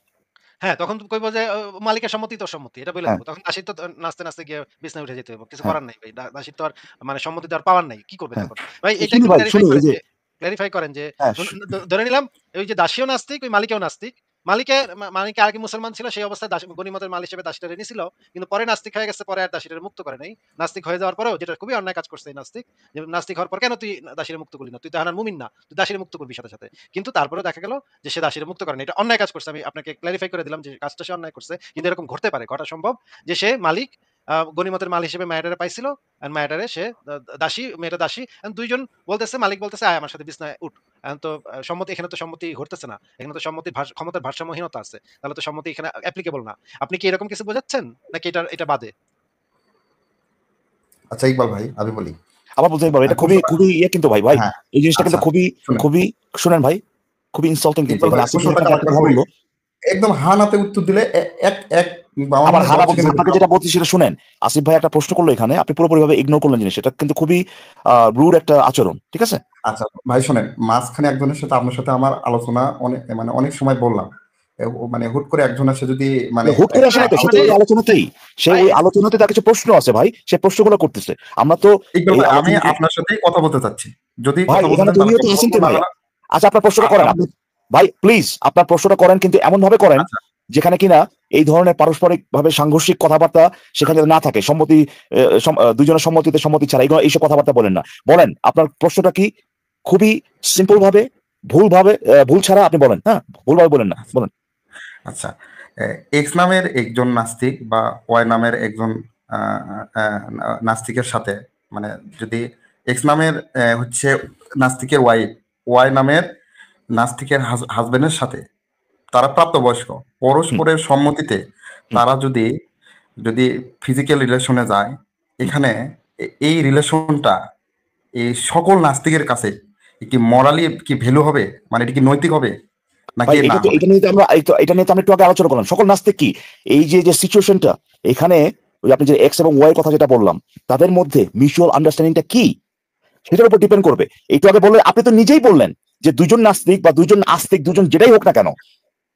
হ্যাঁ তখন তো কইবো যে মালিকের সম্মতি তো সম্মতি, এটা বলে দেবো। তখন দাসী তো নাচতে নাচতে গিয়ে বিছানায় উঠে যেতে হবে, কিছু করার নাই ভাই। দাসী তো আর মানে সম্মতি দেওয়ার পাওয়ার নাই, কি করবে তখন ভাই? এটা একটু ক্ল্যারিফাই করেন যে ধরে নিলাম ওই যে দাসীও নাস্তিক, ওই মালিকেও নাস্তিক। মালিকে আগে মুসলমান ছিল, সেই অবস্থায় গনিমতের মাল হিসেবে দাসীটারে নিছিল, কিন্তু পরে নাস্তিক হয়ে গেছে, পরে আর দাসীটারে মুক্ত করে নাই। নাস্তিক হয়ে যাওয়ার পরেও, যেটা খুবই অন্যায় কাজ করছে এই নাস্তিক, যে নাস্তিক হওয়ার পর কেন তুই দাসীরে মুক্ত করলি না? তুই তো হানার মুমিন না, তুই দাসীরে মুক্ত করবি সাথে সাথে। কিন্তু তারপরে দেখা গেল যে সে দাসীরে মুক্ত করে না, এটা অন্যায় কাজ করছে। আমি আপনাকে ক্ল্যারিফাই করে দিলাম যে কাজটা সে অন্যায় করছে, কিন্তু এরকম ঘটতে পারে, ঘটা সম্ভব যে সে মালিক গনিমতের মাল হিসেবে মায়েরারে পাইছিল, আর মায়েরারে সে দাসী, মেয়েটা দাসী, দুইজন বলতেছে, মালিক বলতেছে আয় আমার সাথে বিছনায় উঠ। তো সম্মতি, এখানে তো সম্মতি ঘটতেছে না, এখানে তো সম্মতির ক্ষমতার ভারসাম্যহীনতা আছে, তাহলে তো সম্মতি এখানে অ্যাপ্লিকেবল না। আপনি কি এরকম কিছু বোঝাচ্ছেন নাকি এটা বাদে? আচ্ছা ইকবাল ভাই আমি বলি, আবার বলতে পারবো, এটা খুবই ইয়ে কিন্তু ভাই এই জিনিসটা কিন্তু খুবই শুনেন ভাই, খুবই ইনসাল্টিং কিন্তু। একদম হানাতে উত্তর দিলে আবার আপনাকে যেটা বলছি সেটা শুনেন। আসিফ ভাই একটা প্রশ্ন করলো এখানে, আপনি পুরোপুরিভাবে ইগনোর করলেন জিনিস, এটা কিন্তু খুবই রুড একটা আচরণ, ঠিক আছে? আচ্ছা ভাই শোনেন, মাঝখানে একজনের সাথে আপনার সাথে আমার আলোচনা অনেক সময় বললাম, মানে হুট করে একজন আসে যদি হুট করে আসে না তো, সেটা ওই আলোচনাতেই, ওই আলোচনাতে তার কিছু প্রশ্ন আছে ভাই, সে প্রশ্নগুলো করতেছে। আমরা তো আমি আপনার সাথেই কথা বলতে চাচ্ছি, যদি আচ্ছা আপনার প্রশ্নটা করেন ভাই, প্লিজ আপনার প্রশ্নটা করেন, কিন্তু এমন ভাবে করেন যেখানে কিনা এই ধরনের পারস্পরিক ভাবে সাংঘর্ষিক কথাবার্তা সেখানে না থাকে, সম্মতি দুজনের সম্মতিতে সম্মতি ছাড়া এইসব কথাবার্তা বলেন না। বলেন আপনার প্রশ্নটা কি, খুবই সিম্পল ভাবে, ভুল ছাড়া আপনি বলেন। হ্যাঁ ভুলভাবে বলেন না, বলেন। আচ্ছা এক্স নামের একজন নাস্তিক বা ওয়াই নামের একজন নাস্তিকের সাথে, মানে যদি এক্স নামের হচ্ছে নাস্তিকের ওয়াই নামের নাস্তিকের হাজবেন্ডের সাথে তারা প্রাপ্তবয়স্ক, পরস্পরের সম্মতিতে তারা যদি ফিজিক্যাল রিলেশনে যায়, এখানে এই রিলেশনটা এই সকল নাস্তিকের কাছে কি মরালি কি ভ্যালু হবে, মানে এটা কি নৈতিক হবে নাকি না? এটা নিয়ে আমরা একটু আগে আলোচনা করলাম। সকল নাস্তিক কি, এই যে সিচুয়েশনটা এখানে, ওই আপনি যে এক্স এবং ওয়াই কথা যেটা বললাম, তাদের মধ্যে মিউচুয়াল আন্ডারস্ট্যান্ডিংটা কি সেটার উপর ডিপেন্ড করবে। একটু আগে বললেন, আপনি তো নিজেই বললেন যে দুজন নাস্তিক বা দুজন আস্তিক, দুজন যেটাই হোক না কেন,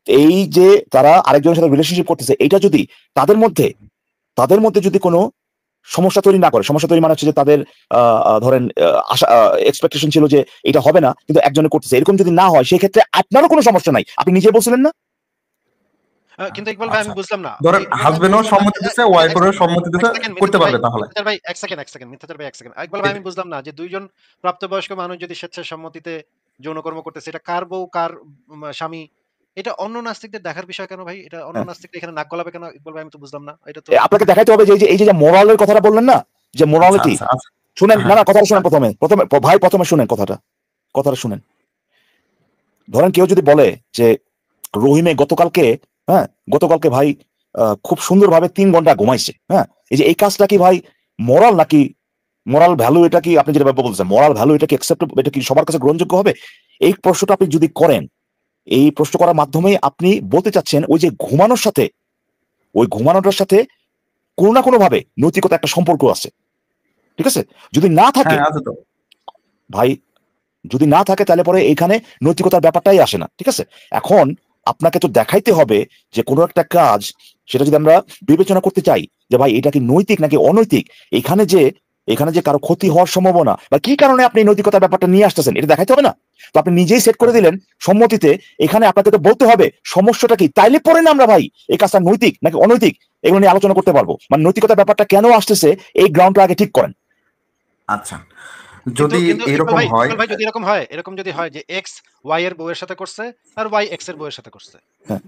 এই যে তারা আরেকজনের সাথে রিলেশনশিপ করতেছে, এটা যদি তাদের মধ্যে যদি কোনো সমস্যা তৈরি না করে, সমস্যা তৈরি মানে হচ্ছে যে তাদের ধরেন আশা এক্সপেকটেশন ছিল যে এটা হবে না, কিন্তু একজনে করতেছে, এরকম যদি না হয় সেক্ষেত্রে আপনারও কোনো সমস্যা নাই, আপনি নিজে বলছিলেন না? কিন্তু ইকবাল ভাই আমি বুঝলাম না, ধরেন হাজবেন্ডও সম্মতি দিতে, ওয়াইফেরও সম্মতি দিতে করতে পারবে তাহলে। মিথ্যাচার ভাই এক সেকেন্ড মিথ্যাচার ভাই এক সেকেন্ড, ইকবাল ভাই আমি বুঝলাম না যে দুইজন প্রাপ্তবয়স্ক মানুষ যদি স্বেচ্ছায় সম্মতিতে যৌনকর্ম করতেছে, এটা কার বউ কার স্বামী, এটা অন্য নাস্তিকদের দেখার বিষয় কেন ভাই? এটা অন্য নাস্তিকদের এখানে নাক গলাবে কেন ইকবাল ভাই? আমি তো বুঝলাম না এটা। তো আপনাকে দেখাইতে হবে যে এই যে মোরালের কথাটা বললেন না, যে মোরালিটি, শুনেন না কথাটা শুনেন, প্রথমে শুনেন কথাটা শুনেন। ধরেন কেউ যদি বলে যে রহিমে গতকালকে ভাই খুব সুন্দরভাবে 3 ঘন্টা ঘুমাইছে, হ্যাঁ, এই যে এই কাজটা কি ভাই মোরাল নাকি মোরাল ভ্যালু, এটা কি আপনি যেটা বলছেন মোরাল ভ্যালু, এটা কি অ্যাকসেপ্টেবল, এটা কি সবার কাছে গ্রহণযোগ্য হবে? এই প্রশ্নটা আপনি যদি করেন, এই প্রশ্ন করার মাধ্যমে আপনি বলতে চাচ্ছেন ওই যে ঘুমানোটার সাথে কোনো না কোনো ভাবে নৈতিকতা একটা সম্পর্ক আছে, ঠিক আছে? যদি না থাকে ভাই, যদি না থাকে তাহলে পরে এখানে নৈতিকতার ব্যাপারটাই আসে না, ঠিক আছে? এখন আপনাকে তো দেখাইতে হবে যে কোনো একটা কাজ, সেটা যদি আমরা বিবেচনা করতে চাই যে ভাই এটা কি নৈতিক নাকি অনৈতিক, এখানে যে কারো ক্ষতি হওয়ার সম্ভাবনা বা কি কারণে আপনি নৈতিকতার ব্যাপারটা নিয়ে আসতেছেন, এটা দেখাইতে হবে না? তো আপনি নিজেই সেট করে দিলেন সম্মতিতে, এখানে আপনাকে তো বলতে হবে সমস্যাটা কি, তাইলে পরে না আমরা ভাই এই কাজটা নৈতিক নাকি অনৈতিক এগুলো নিয়ে আলোচনা করতে পারবো। মানে নৈতিকতার ব্যাপারটা কেন আসতেছে এই গ্রাউন্ডটা আগে ঠিক করেন। আচ্ছা, যদি এরকম হয়, যদি এরকম যদি হয় যে এক্স ওয়াই এর বউয়ের সাথে করছে আর ওয়াই এক্স এর বউয়ের সাথে করছে,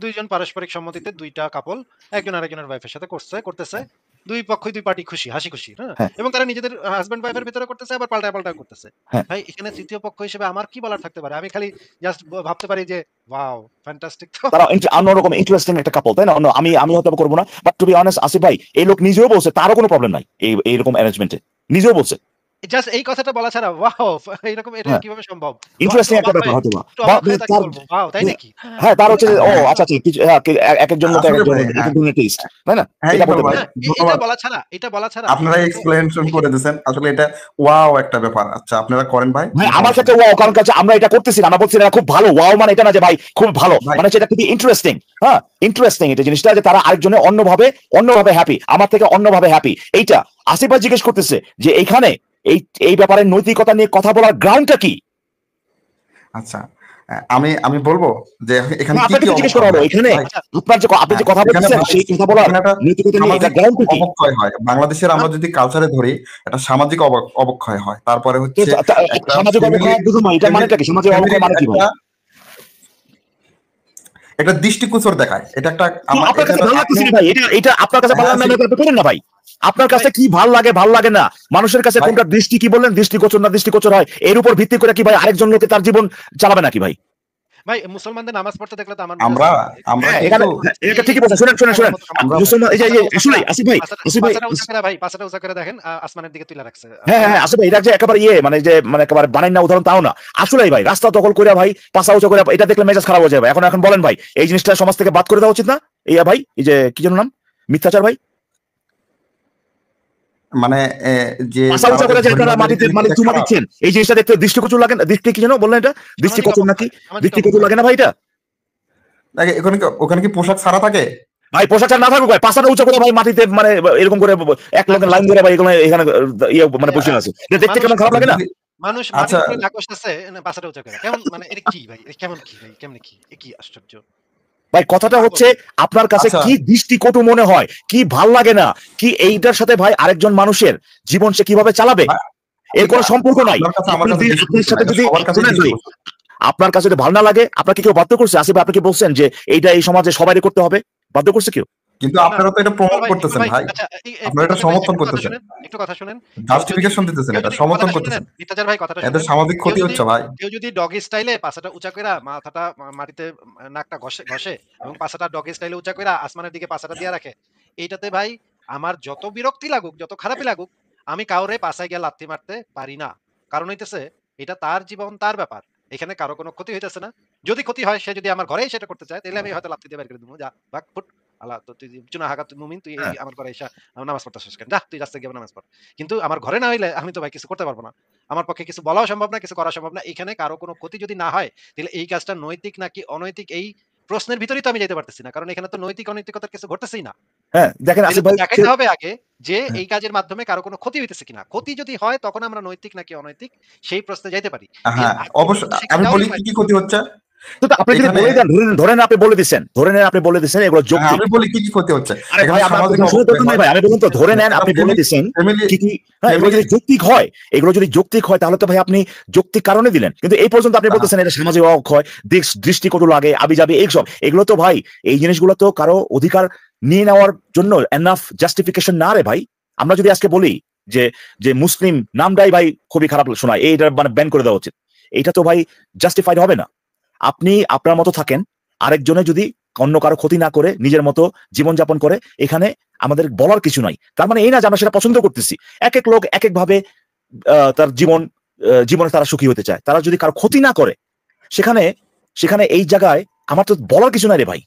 দুইজন পারস্পরিক সম্মতিতে দুইটা কাপল একজন আরেকজনের ওয়াইফের সাথে করতেছে, দুই পক্ষই দুই পার্টি খুশি, হাসি খুশি, হ্যাঁ, এবং তারা নিজেদের হাজবেন্ড ওয়াইফের ভিতরে করতেছে, আবার পাল্টা করতেছে। ভাই এখানে তৃতীয় পক্ষ হিসেবে আমার কি বলার থাকতে পারে? আমি খালি জাস্ট ভাবতে পারি যে ওয়াও ফ্যান্টাস্টিক, তো তারা অন্যরকম ইন্টারেস্টিং একটা কাপল, তাই না? আমি হয়তো করবো না, but to be honest Asif ভাই, এই লোক নিজেও বলছে তারও কোনো প্রবলেম নাই এইরকম অ্যারেঞ্জমেন্টে, নিজেও বলছে। জাস্ট এই কথাটা বলা ছাড়া ওয়াও এরকম এটা কিভাবে সম্ভব? ইন্টারেস্টিং একটা ব্যাপার হয়তো বা ওয়াও তাই নাকি? হ্যাঁ, তার হচ্ছে ও আচ্ছা কিছু একজন লোক এক ধরনের টেস্ট, তাই না? এটা বলতে পারে, এটা বলা ছাড়া আপনারা এক্সপ্লেনেশন করে দিয়েছেন, আসলে এটা ওয়াও একটা ব্যাপার। আচ্ছা আপনারা করেন ভাই, আমার কাছে ওয়াও, কারণ কাছে আমরা এটা করতেছি না, আমরা বলছি এটা খুব ভালো। ওয়াও মানে এটা না যে ভাই খুব ভালো, মানে সেটা খুবই ইন্টারেস্টিং। হ্যাঁ, ইন্টারেস্টিং এটা জিনিসটা, যে তারা আরেকজনের অন্যভাবে হ্যাপি, আমার থেকে অন্যভাবে হ্যাপি। এইটা আসিফ ভাই জিজ্ঞেস করতেছে যে এইখানে এই ব্যাপারে নৈতিকতা নিয়ে কথা বলার গ্রাউন্ডটা কি? আচ্ছা আমি বলবো যে এখানে কি কি জিজ্ঞেস করা হলো, এখানে আপনি যে কথা বলছেন সেই কথা বলার নৈতিকতা নিয়ে এটা গ্রাউন্ডটা কি? অবক্ষয় হয় বাংলাদেশের, আমরা যদি কালচারে ধরি, এটা সামাজিক অবক্ষয় হয়। তারপরে হচ্ছে সামাজিক অবক্ষয়, এটা মানেটা কি? সামাজিক অবক্ষয় মানে কি ভাই? একটা দৃষ্টিগোচর দেখায়, এটা একটা আপনার কাছে ভালো লাগতেছে ভাই, এটা আপনার কাছে ভালো লাগে আপনি করেন না ভাই। আপনার কাছে কি ভাল লাগে না, মানুষের কাছে কোনটা দৃষ্টি, কি বললেন, দৃষ্টিগোচর না দৃষ্টিগোচর হয়, এর উপর ভিত্তি করে কি ভাই আরেকজন লোকে তার জীবন চালাবে নাকি ভাই? ভাই মুসলমানদের নামাজ পড়তে দেখলে তো আমরা এখানে এটা ঠিকই বলছেন। শুনেন মুসলমান, এই যে আসলে আসিফ ভাই পাঁচটা উঁচা করে দেখেন, আসমানের দিকে তুলে রাখছে। হ্যাঁ আসিফ ভাই, এটা যে একেবারে মানে একেবারে বানাই না উদাহরণ তাও না, আসলেই ভাই রাস্তা দখল করে ভাই পাঁচা উঁচা করে, এটা দেখলে মেজাজ খারাপ হয়ে যাবে। এখন বলেন ভাই, এই জিনিসটা সমাজ থেকে বাদ করে দেওয়া উচিত না? ভাই এই যে কি যেন নাম, মিথ্যাচার ভাই, মানে যে মাটিতে মানে চুমা দিচ্ছেন, এই জিনিসটা দেখতে দৃষ্টিগোচর লাগে না? দৃষ্টি কি যেন বললেন, এটা দৃষ্টিগোচর নাকি দৃষ্টিগোচর লাগে না ভাই? এটা ওখানে কি পোশাক ছাড়া থাকে ভাই? পোশাক ছাড়া না থাকুক ভাই, পাঁচটা উঁচু করে ভাই মাটিতে, মানে এরকম করে এক লোকের লাইন ধরে ভাই এখানে মানে বসে আছে, দেখতে কেমন খারাপ লাগে না? মানুষ পাঁচটা উঁচু করে কেমন, মানে এটা কি ভাই, কেমন কি ভাই, কেমন কি আশ্চর্য ভাই। কথাটা হচ্ছে আপনার কাছে কি দৃষ্টিকটু মনে হয়, কি ভাল লাগে না, কি এইটার সাথে ভাই আরেকজন মানুষের জীবন সে কিভাবে চালাবে এর কোনো সম্পর্ক নাই। আপনার কাছে ভালো না লাগে, আপনাকে কেউ বাধ্য করছে? আসিফ আপনি কি বলছেন যে এইটা এই সমাজে সবাই করতে হবে, বাধ্য করছে কেউ? কিন্তু আপনারা তো এটা প্রমোট করতেছেন ভাই, আপনারা এটা সমর্থন করতেছেন, একটু কথা শুনেন, জাস্টিফিকেশন দিতেছেন, এটা সমর্থন করতেছেন। মিথ্যাচার ভাই কথাটা শুনেন, এতে সামাজিক ক্ষতি হচ্ছে ভাই। কেউ যদি ডগি স্টাইলে পাছাটা উঁচা কইরা মাথাটা মাটিতে নাকটা ঘষে এবং পাছাটা ডগি স্টাইলে উঁচা কইরা আসমানের দিকে পাছাটা দিয়ে রাখে, এইটাতে ভাই আমার যত বিরক্তি লাগুক, যত খারাপই লাগুক, আমি কাউরে পাছায় গিয়ে লাথি মারতে পারি না। কারণ হইতেছে এটা তার জীবন, তার ব্যাপার, এখানে কারো কোনো ক্ষতি হইতেছে না। যদি ক্ষতি হয়, সে যদি আমার ঘরেই সেটা করতে চায়, তাহলে আমি হয়তো লাথি দিয়ে বের করে দেবো, যা ভাগ ফুট, আল্লাহ তো তুই চুনা হাগা, তুই মুমিন, তুই আমার ঘরে এসে নামাজ পড়তে শেষ করেন, যা তুই রাস্তায় গিয়ে নামাজ পড়। কিন্তু আমার ঘরে না হইলে আমি তো ভাই কিছু করতে পারবো না, আমার পক্ষে কিছু বলাও সম্ভব না, কিছু করা সম্ভব না। এখানে কারো কোনো ক্ষতি যদি না হয়, তাহলে এই কাজটা নৈতিক নাকি অনৈতিক, এই প্রশ্নের ভিতরেই তো আমি যেতে পারতেছি না, কারণ এখানে তো নৈতিক অনৈতিকতার কিছু ঘটতেছেই না। হ্যাঁ দেখেন আসিফ ভাই, দেখাইতে হবে আগে যে এই কাজের মাধ্যমে কারো কোনো ক্ষতি হইতেছে কিনা। ক্ষতি যদি হয় তখন আমরা নৈতিক নাকি অনৈতিক সেই প্রশ্নে যাইতে পারি। হ্যাঁ অবশ্যই আমি বলি কি ক্ষতি হচ্ছে। আপনি যদি বলে দেন, ধরেন আপনি বলে দিচ্ছেন, আপনি বলে দিচ্ছেন এগুলো যৌক্তিক। আমি বলি কি ক্ষতি হচ্ছে। আরে ভাই আমি বলুন তো, ধরে নেন আপনি বলে দিচ্ছেন কি এগুলো যদি যৌক্তিক হয়, তাহলে তো ভাই আপনি যৌক্তিক কারণে দিলেন, কিন্তু এই পর্যন্ত আপনি বলতেছেন এটা সামাজিক অক্ষয়, দৃষ্টিকটু লাগে, আবিজাবি এইসব, এগুলো তো ভাই এই জিনিসগুলো তো কারো অধিকার নিয়ে নেওয়ার জন্য এনাফ জাস্টিফিকেশন না রে ভাই। আমরা যদি আজকে বলি যে মুসলিম নামটাই ভাই খুবই খারাপ শোনায়, এইটা মানে ব্যান করে দেওয়া উচিত, এইটা তো ভাই জাস্টিফাইড হবে না। আপনি আপনার মতো থাকেন, আরেকজনে যদি অন্য কারো ক্ষতি না করে নিজের মতো জীবনযাপন করে, এখানে আমাদের বলার কিছু নাই। তার মানে এই না যে আমরা সেটা পছন্দ করতেছি। এক এক লোক এক এক ভাবে তার জীবনে তারা সুখী হতে চায়। তারা যদি কারো ক্ষতি না করে, সেখানে এই জায়গায় আমার তো বলার কিছু নাই রে ভাই।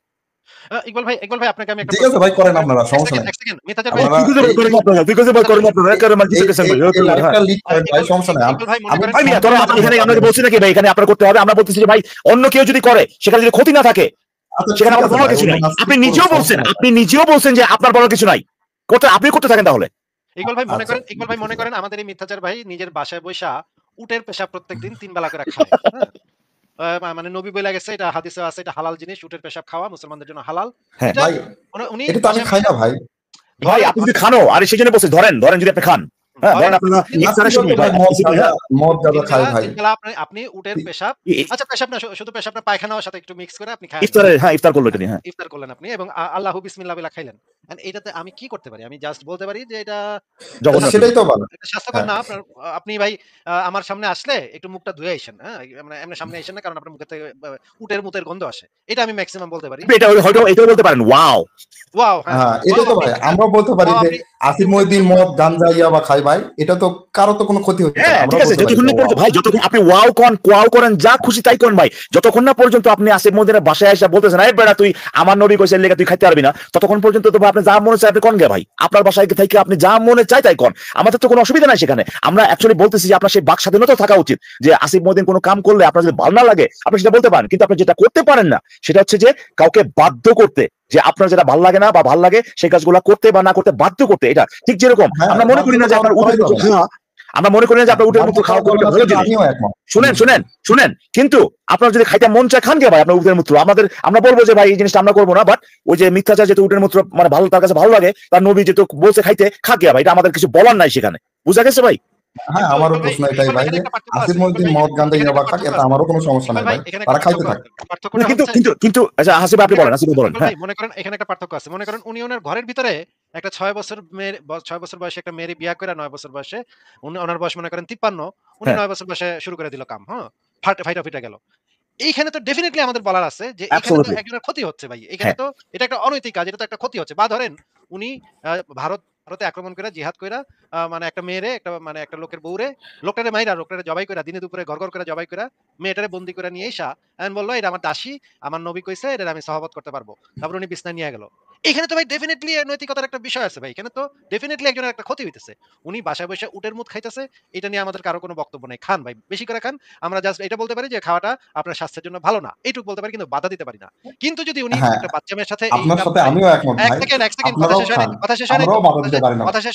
ইকবাল ভাই আপনাকে আমি একটা ঠিক আছে ভাই, করেন আপনারা, সমস্যা নাই। এক সেকেন্ড মিতাজার ভাই একটা আমরা বলছি নাকি ভাই এখানে আপনার করতে হবে? আমরা বলতেছি যে ভাই অন্য কেউ যদি করে, সেখানে যদি ক্ষতি না থাকে, সেখানে আমার বলার কিছু নাই। আপনি নিজেও বলছেন যে আপনার বলার কিছু নাই, আপনি করতে থাকেন তাহলে। ইকবাল ভাই মনে করেন আমাদের এই মিথ্যাচার ভাই নিজের বাসায় বসা উটের পেশাব প্রত্যেকদিন 3 বেলা করে খায়। মানে নবী বলে গেছে, এটা হাদিসে আছে, এটা হালাল জিনিস, উটের পেশাব খাওয়া মুসলমানদের জন্য হালাল। ভাই এটা তো আমি খাই না ভাই। ভাই আপনি যদি খানো, আরে সেই জন্য বলছি, ধরেন যদি আপনি খান, আপনি উটের পেশাব, আচ্ছা পেশাব না, শুধু পেশাব না, পায়খানার সাথে একটু মিক্স করে আপনি খান, ইফতার করলেন, ইফতার করলেন আপনি, এবং আল্লাহু বিসমিল্লাহ বলে খাইলেন। এটাতে আমি কি করতে পারি? আমি জাস্ট বলতে পারি যে এটা সেটাই তো ভালো, স্বাস্থ্যকর না। আপনি ভাই আমার সামনে আসলে একটু মুখটা ধুয়ে আইসেন, হ্যাঁ, মানে এমনি সামনে আইসেন না, কারণ আপনার মুখে থেকে উটের মুতের গন্ধ আসে। এটা আমি ম্যাক্সিমাম বলতে পারি। এটা হয়তো এটাও বলতে পারেন, ওয়াও হ্যাঁ, এটা তো ভাই আমরা বলতে পারি যে আসিফ মহিউদ্দিন মদ গাঞ্জা ইয়াবা খাই ভাই, এটা তো কারো তো কোনো ক্ষতি হচ্ছে না। ঠিক আছে, যতক্ষণ না পর্যন্ত ভাই, যতক্ষণ আপনি ওয়াও করেন, যা খুশি তাই করেন ভাই, যতক্ষণ না পর্যন্ত আপনি আসিফ মহিউদ্দিনের বাসায় এসে বলতেছেন এই বেটা তুই আমার নবী কইছে লেগে তুই খাইতে পারবি না, ততক্ষণ পর্যন্ত তো আপনি যা মনে চায় আপনি কোন গে ভাই, আপনার বাসায় থেকে আপনি যা মনে চায় তাই কোন, আমাদের তো কোনো অসুবিধা নাই সেখানে। আমরা অ্যাকচুয়ালি বলতেছি যে আপনার সেই বাক স্বাধীনতা থাকা উচিত, যে আসিফ মহিউদ্দিন কোনো কাম করলে আপনার যদি ভালো না লাগে আপনি সেটা বলতে পারেন, কিন্তু আপনি যেটা করতে পারেন না সেটা হচ্ছে যে কাউকে বাধ্য করতে, যে আপনার যেটা ভালো লাগে না বা ভালো লাগে সেই কাজগুলো করতে বা না করতে বাধ্য করতে। এটা ঠিক যেরকম আমরা মনে করি না যে আপনার উটের মতো খাওয়া, আমরা মনে করি না যে আপনার উটের মতো খাওয়া ভালো জিনিস, শুনেন, কিন্তু আপনার যদি খাইতে মন চায় খান গে ভাই আপনার উটের মূত্র। আমরা বলবো যে ভাই এই জিনিসটা আমরা করবো না, বাট ওই যে মিথ্যাচার যেহেতু উটের মূত্র মানে ভালো, তার কাছে ভালো লাগে, তার নবী যেহেতু বলছে খাইতে, খা গিয়া ভাই, এটা আমাদের কিছু বলার নাই সেখানে, বুঝা গেছে ভাই? হ্যাঁ, আমারও প্রশ্ন এটাই ভাই, যে আসিফ মহিউদ্দিন মদ গাঞ্জা ইয়াবা খাক, এটা আমারও কোনো সমস্যা নাই ভাই, তারা খাইতে থাকে। কিন্তু আচ্ছা হাসিব আপনি বলেন, হ্যাঁ, মনে করেন এখানে একটা পার্থক্য আছে। মনে করেন উনি ওনার ঘরের ভিতরে একটা 6 বছর বয়সে একটা মেয়ে বিয়ে করে, 9 বছর বয়সে, ওনার বয়স মনে করেন 53, উনি 9 বছর বয়সে শুরু করে দিল কাম, হ্যাঁ, ফাইটা গেল। এইখানে তো ডেফিনেটলি আমাদের বলার আছে যে এখানে তো একজনের ক্ষতি হচ্ছে ভাই, এখানে তো এটা একটা অনৈতিক কাজ, এটা তো একটা ক্ষতি হচ্ছে। বা ধরেন উনি ভারতে আক্রমণ করে, জিহাদ কইরা, মানে একটা মেয়েরে, একটা লোকের বউরে, লোকটারে মাইরা, লোকটারে জবাই কইরা, দিনে দুপুরে ঘর করে জবাই কইরা, মেয়েটারে বন্দি করে নিয়ে এসা এন্ড বললো এটা আমার দাসী, আমার নবী কইছে এটা আমি সহবত করতে পারবো, তারপর উনি বিছনায় নিয়ে গেল। এখানে তো ভাই ডেফিনেটলি নৈতিকতার একটা বিষয় আছে ভাই, এখানে তো ডেফিনেটলি একজনের একটা ক্ষতি হইতেছে। উনি বাসায় বসে উটের মুত খাইতেছে, এটা নিয়ে আমাদের কারো কোনো বক্তব্য নেই, খান ভাই, বেশি করে খান। আমরা জাস্ট এটা বলতে পারি যে খাওয়াটা আপনার স্বাস্থ্যের জন্য ভালো না, এইটুকু বলতে পারি, কিন্তু বাধা দিতে পারি না। কিন্তু যদি উনি একটা বাচ্চা মেয়ের সাথে, আপনার সাথে আমিও একমত ভাই, এক সেকেন্ড কথা শেষ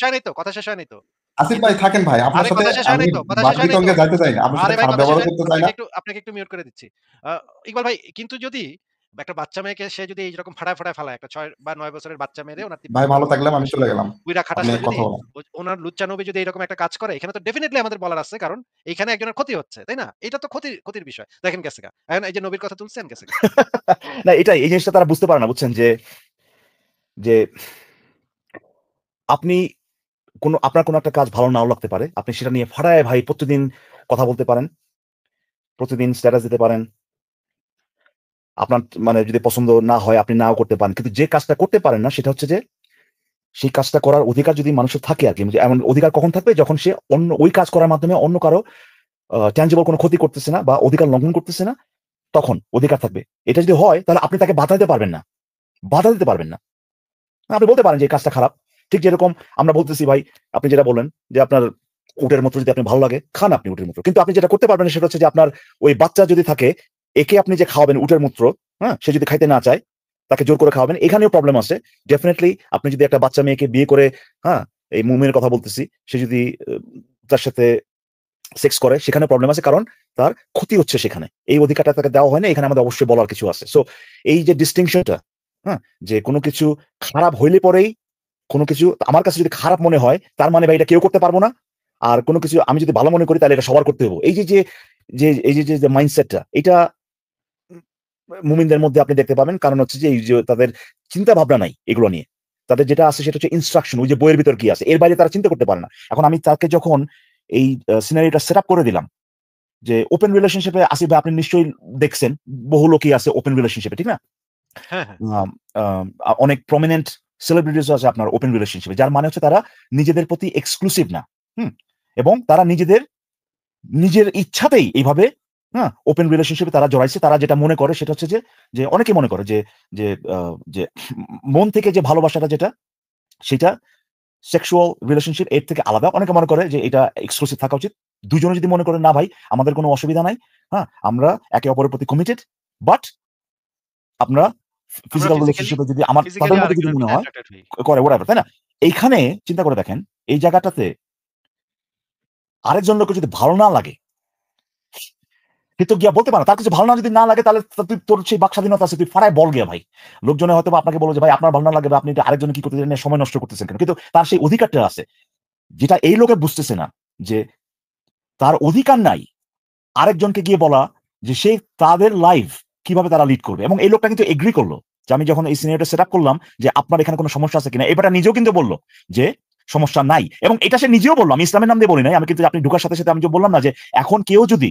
হয়নি তো আসিফ ভাই থাকেন ভাই, আপনার সাথে আমি বাকি তঙ্গে যাইতে চাই না, আপনার সাথে খারাপ ব্যবহার করতে চাই না। আপনাকে একটু মিউট করে দিচ্ছি ইকবাল ভাই। কিন্তু যদি একটা বাচ্চা মেয়েকে সে যদি এইরকম ফাড়ায় ফেলায়, একটা 6 বা 9 বছরের বাচ্চা মেয়ে, ওনার ভাই ভালো থাকলাম, আমি চলে গেলাম, বুইড়া খাটাস যদি ওনার লুচ্চা নবী যদি এরকম একটা কাজ করে, এখানে তো ডেফিনেটলি আমাদের বলার আছে, কারণ এখানে একজনের ক্ষতি হচ্ছে, তাই না? এটা তো ক্ষতির বিষয়। দেখেন গেছে গা, এখন এই যে নবীর কথা তুলছেন গেছে না, এই জিনিসটা তারা বুঝতে পারে না, বুঝছেন, যে আপনি আপনার কোনো একটা কাজ ভালো নাও লাগতে পারে, আপনি সেটা নিয়ে ফাড়ায় ভাই প্রতিদিন কথা বলতে পারেন, প্রতিদিন স্ট্যাটাস দিতে পারেন, আপনার মানে যদি পছন্দ না হয় আপনি নাও করতে পারেন, কিন্তু যে কাজটা করতে পারেন না সেটা হচ্ছে যে সেই কাজটা করার অধিকার যদি মানুষের থাকে আর কি। এমন অধিকার কখন থাকবে? যখন সে ওই কাজ করার মাধ্যমে অন্য কারো ট্যানজিবল কোনো ক্ষতি করতেছে না বা অধিকার লঙ্ঘন করতেছে না, তখন অধিকার থাকবে। এটা যদি হয় তাহলে আপনি তাকে বাধা দিতে পারবেন না। আপনি বলতে পারেন যে এই কাজটা খারাপ। ঠিক যেরকম আমরা বলতেছি ভাই, আপনি যেটা বলেন যে আপনার উটের মতো যদি আপনি ভালো লাগে খান আপনি উটের মতো, কিন্তু আপনি যেটা করতে পারবেন সেটা হচ্ছে যে আপনার ওই বাচ্চা যদি থাকে, একে আপনি যে খাওয়াবেন উটের মূত্র, হ্যাঁ, সে যদি খাইতে না চায় তাকে জোর করে খাওয়াবেন, এখানেও প্রবলেম আছে। ডেফিনেটলি আপনি যদি একটা বাচ্চা মেয়েকে বিয়ে করে, হ্যাঁ, এই মুমিনের কথা বলতেছি, সে যদি তার সাথে সেক্স করে, সেখানে প্রবলেম আছে, কারণ তার ক্ষতি হচ্ছে সেখানে। এই অধিকারটা তাকে দেওয়া হয় না, এখানে আমাদের অবশ্যই বলার কিছু আছে। সো এই যে ডিস্টিংশনটা, হ্যাঁ, যে কোনো কিছু খারাপ হইলে পরেই, কোনো কিছু আমার কাছে যদি খারাপ মনে হয় তার মানে ভাই এটা কেউ করতে পারবো না, আর কোনো কিছু আমি যদি ভালো মনে করি তাহলে এটা সবার করতে হবে। এই যে যে যে এই যে যে মাইন্ডসেটটা, এটা মুমিনদের মধ্যে আপনি দেখতে পাবেন। কারণ হচ্ছে যে এই যে তাদের চিন্তা ভাবনা নাই এগুলো নিয়ে, তাদের যেটা আছে সেটা হচ্ছে ইনস্ট্রাকশন, ওই যে বইয়ের ভিতর কি আছে এর বাইরে তারা চিন্তা করতে পারে না। এখন আমি তাকে যখন এই সিনারিটা সেট আপ করে দিলাম যে ওপেন রিলেশনশিপে, আসিফ ভাই আপনি নিশ্চয়ই দেখছেন বহু লোকই আছে ওপেন রিলেশনশিপে, ঠিক না? হ্যাঁ, হ্যাঁ। অনেক প্রমিনেন্ট সেলিব্রিটিস আছে আপনার ওপেন রিলেশনশিপে, যার মানে হচ্ছে তারা নিজেদের প্রতি এক্সক্লুসিভ না, এবং তারা নিজের ইচ্ছাতেই এইভাবে, হ্যাঁ, ওপেন রিলেশনশিপে তারা জড়াইছে। তারা যেটা মনে করে সেটা হচ্ছে যে অনেকে মনে করে যে যে যে মন থেকে যে ভালোবাসাটা যেটা, সেটা সেক্সুয়াল রিলেশনশিপ এর থেকে আলাদা। অনেকে মনে করে যে এটা এক্সক্লুসিভ থাকা উচিত। দুজনে যদি মনে করেন না ভাই আমাদের কোনো অসুবিধা নাই, হ্যাঁ, আমরা একে অপরের প্রতি কমিটেড, বাট আমরা ফিজিক্যাল রিলেশনশিপে যদি আমার তাদের মধ্যে যদি মনে হয় করে ওরা, তাই না? এইখানে চিন্তা করে দেখেন, এই জায়গাটাতে আরেকজন লোকের যদি ভালো না লাগে, সে তো গিয়া বলতে পারে তার কিছু ভালো না যদি না লাগে, তাহলে তুই তোর সেই বাক স্বাধীনতা আছে, তুই ফাড়ায় বল গিয়া ভাই। লোকজনে হয়তো আপনাকে বলবে যে ভাই আপনার ভালো না লাগে, আপনি এটা আরেকজনে কি করতে চান, সময় নষ্ট করতেছেন কেন? কিন্তু তার সেই অধিকারটা আছে, যেটা এই লোকে বুঝতেছে না, যে তার অধিকার নাই আরেকজনকে গিয়ে বলা যে সে তাদের লাইফ কিভাবে তারা লিড করবে। এবং এই লোকটা কিন্তু এগ্রি করলো যে আমি যখন এই সিনারিওটা সেট আপ করলাম যে আপনার এখানে কোনো সমস্যা আছে কিনা, এবারটা নিজেও কিন্তু বললো যে সমস্যা নাই। এবং এটা সে নিজেও বললো, আমি ইসলামের নাম দিয়ে বলি নাই, আমি কিন্তু আপনি ঢুকার সাথে সাথে আমি যে বললাম না যে এখন কেউ যদি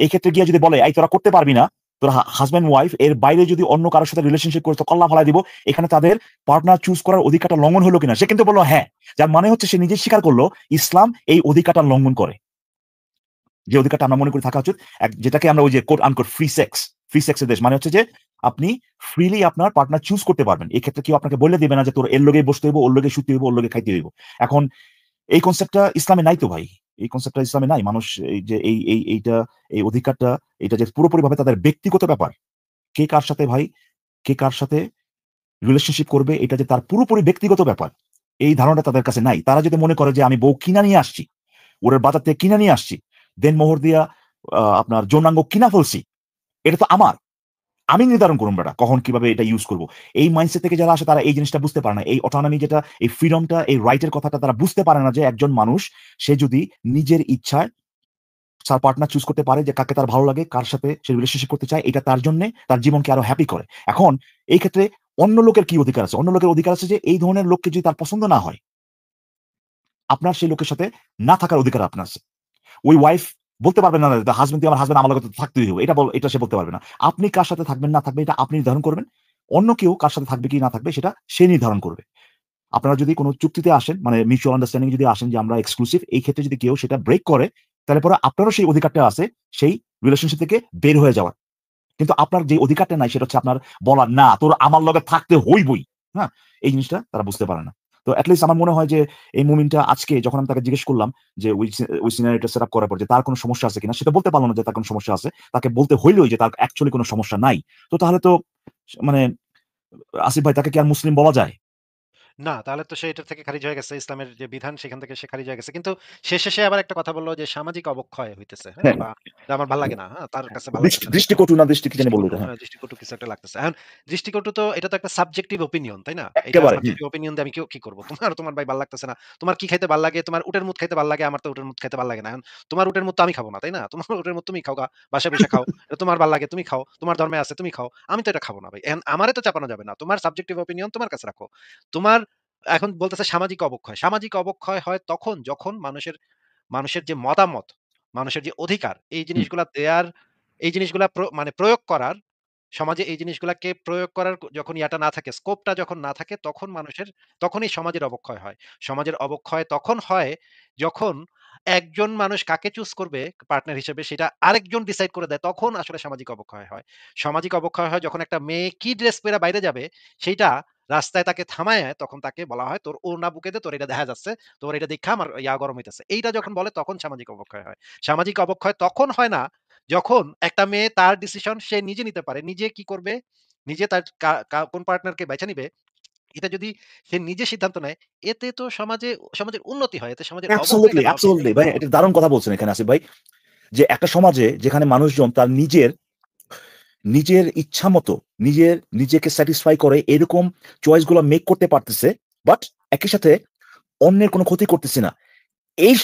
এই ক্ষেত্রে গিয়ে যদি বলে এই তোরা করতে পারবি না, তোরা হাজব্যান্ড ওয়াইফ এর বাইরে যদি অন্য কারোর সাথে রিলেশনশিপ করে তো কল্লা ফালাই দিব, এখানে তাদের পার্টনার চুজ করার অধিকারটা লঙ্ঘন হলো কিনা, সে কিন্তু বললো হ্যাঁ। যার মানে হচ্ছে সে নিজে স্বীকার করলো ইসলাম এই অধিকারটা লঙ্ঘন করে, যে অধিকারটা আমরা মনে করি থাকা উচিত, যেটাকে আমরা ওই যে কোট আনকোট ফ্রি সেক্সের দেশ, মানে হচ্ছে যে আপনি ফ্রিলি আপনার পার্টনার চুজ করতে পারবেন। এই ক্ষেত্রে কেউ আপনাকে বলে দিবে না যে তোর এর লগে বসতে হইব, ওর লগে শুতে হইব, ওর লগে খাইতে হইব। এখন এই কনসেপ্টটা ইসলামে নাই তো ভাই, এই কনসেপ্টটা ইসলামে নাই। মানুষ এই যে এইটা এই অধিকারটা, এটা যে পুরোপুরি ভাবে তাদের ব্যক্তিগত ব্যাপার, কে কার সাথে ভাই, কে কার সাথে রিলেশনশিপ করবে, এটা যে তার পুরোপুরি ব্যক্তিগত ব্যাপার, এই ধারণাটা তাদের কাছে নাই। তারা যদি মনে করে যে আমি বউ কিনা নিয়ে আসছি, ওরের বাজার থেকে কিনা নিয়ে আসছি, দেন মোহর দিয়া আপনার যৌনাঙ্গ কিনা ফেলছি, এটা তো আমার, আমি নির্ধারণ করুন বেটা কখন কিভাবে এটা ইউজ করব। এই মাইন্ডসেট থেকে যারা আসে তারা এই জিনিসটা বুঝতে পারে না, এই অটোনমি যেটা, এই ফ্রিডমটা, এই রাইটের কথাটা তারা বুঝতে পারে না, যে একজন মানুষ সে যদি নিজের ইচ্ছায় তার পার্টনার চুজ করতে পারে যে কাকে তার ভালো লাগে, কার সাথে সে রিলেশনশিপ করতে চায়, এটা তার জন্য তার জীবনকে আরো হ্যাপি করে। এখন এই ক্ষেত্রে অন্য লোকের কি অধিকার আছে? অন্য লোকের অধিকার আছে যে এই ধরনের লোককে যদি তার পছন্দ না হয়, আপনার সেই লোকের সাথে না থাকার অধিকার আপনার আছে। ওই ওয়াইফ বলতে পারবেন না হাজবেন্ড আমার হাজবেন্ড আমার লগে থাকতেই হবে, এটা সে বলতে পারবে না। আপনি কার সাথে থাকবেন না থাকবে এটা আপনি নির্ধারণ করবেন, অন্য কেউ কার সাথে থাকবে কি না থাকবে সেটা সে নির্ধারণ করবে। আপনারা যদি কোনো চুক্তিতে আসেন, মানে মিউচুয়াল আন্ডারস্ট্যান্ডিং যদি আসেন যে আমরা এক্সক্লুসিভ, এই ক্ষেত্রে যদি কেউ সেটা ব্রেক করে, তাহলে পরে আপনারও সেই অধিকারটা আছে সেই রিলেশনশিপ থেকে বের হয়ে যাওয়ার। কিন্তু আপনার যে অধিকারটা নাই সেটা হচ্ছে আপনার বলার না তোর আমার লগে থাকতে হইবই। হ্যাঁ, এই জিনিসটা তারা বুঝতে পারে না। তো অ্যাটলিস্ট আমার মনে হয় যে এই মুমিনটা আজকে যখন আমি তাকে জিজ্ঞেস করলাম যে ওই সিনারিটা সেট আপ করার পর যে তার কোনো সমস্যা আছে কিনা, সেটা বলতে পারলো না যে তার কোনো সমস্যা আছে, তাকে বলতে হইলোই যে তার অ্যাকচুয়ালি কোনো সমস্যা নাই। তো তাহলে তো মানে আসিফ ভাই তাকে কি আর মুসলিম বলা যায়? না, তাহলে তো সে এটা থেকে খারিজ হয়ে গেছে। ইসলামের যে বিধান সেখান থেকে সে খারিজ হয়ে গেছে। কিন্তু শেষে সে আবার একটা কথা বলল যে সামাজিক অবক্ষয় হইতেছে। হ্যাঁ? বা এটা আমার ভাল লাগে না। হ্যাঁ? তার কাছে ভাল লাগতেছে না। দৃষ্টিকটু না দৃষ্টি কি জানি বলল দৃষ্টিকটু, এটা। হ্যাঁ, হ্যাঁ, দৃষ্টিকটু কিছু একটা লাগতেছে। এখন দৃষ্টিকটু তো এটা তো একটা সাবজেক্টিভ ওপিনিয়ন, তাই না? এটা একেবারে। সাবজেক্টিভ ওপিনিয়ন দিয়ে আমি কি করব? তোমার ভাই ভাল লাগতেছে না। তোমার কি খাইতে ভাল লাগে? তোমার উটের মুত খাইতে ভাল লাগে, আমার তো উটের মুত খাইতে ভাল লাগে না। এখন তোমার উটের মুত তো আমি খাবো না, তাই না? তোমার উটের মুত তুমি খাও গা, বাসায় বইসা খাও। এটা তোমার ভাল লাগে তুমি খাও। তোমার ধর্মে আছে তুমি খাও। আমি তো এটা খাবো না ভাই। এখন আমারে তো চাপানো যাবে না। তোমার সাবজেক্টিভ ওপিনিয়ন তোমার কাছে রাখো। তোমার এখন বলতেছে সামাজিক অবক্ষয়। সামাজিক অবক্ষয় হয় তখন যখন মানুষের যে মতামত, মানুষের যে অধিকার, এই হুম, জিনিসগুলা দেয়ার, এই জিনিসগুলা মানে প্রয়োগ করার, সমাজে এই জিনিসগুলাকে প্রয়োগ করার যখন ইয়াটা না থাকে, স্কোপটা যখন না থাকে, তখনই সমাজের অবক্ষয় হয়। সমাজের অবক্ষয় তখন হয় যখন একজন মানুষ কাকে চুজ করবে পার্টনার হিসেবে সেটা আরেকজন ডিসাইড করে দেয়, তখন আসলে সামাজিক অবক্ষয় হয়। সামাজিক অবক্ষয় হয় যখন একটা মেয়ে কি ড্রেস পরে বাইরে যাবে সেইটা রাস্তায় তাকে থামায়, তখন তাকে বলা হয় তোর ওড়না বুকে দে, তোর এটা দেখা যাচ্ছে, তোর এটা দেখা আমার ইয়া গরম হইতেছে। এইটা যখন বলে তখন সামাজিক অবক্ষয় হয়। সামাজিক অবক্ষয় তখন হয় না যখন একটা মেয়ে তার ডিসিশন সে নিজে নিতে পারে, নিজে কি করবে, নিজে তার কোন পার্টনারকে বেছে নিবে, এটা যদি সে নিজে সিদ্ধান্ত নেয়, এতে তো সমাজের উন্নতি হয়, এতে সমাজের অবক্ষয়টা হবে। অ্যাবসলিউটলি ভাই, এটা দারুণ কথা বলছেন এখানে আসিফ ভাই, যে একটা সমাজে যেখানে মানুষজন তার নিজের ইচ্ছা মতো নিজেকে স্যাটিসফাই করে এরকম চয়েস গুলো মেক করতে পারতেছে, বাট একই সাথে অন্যের কোনো ক্ষতি করতেছে না, এই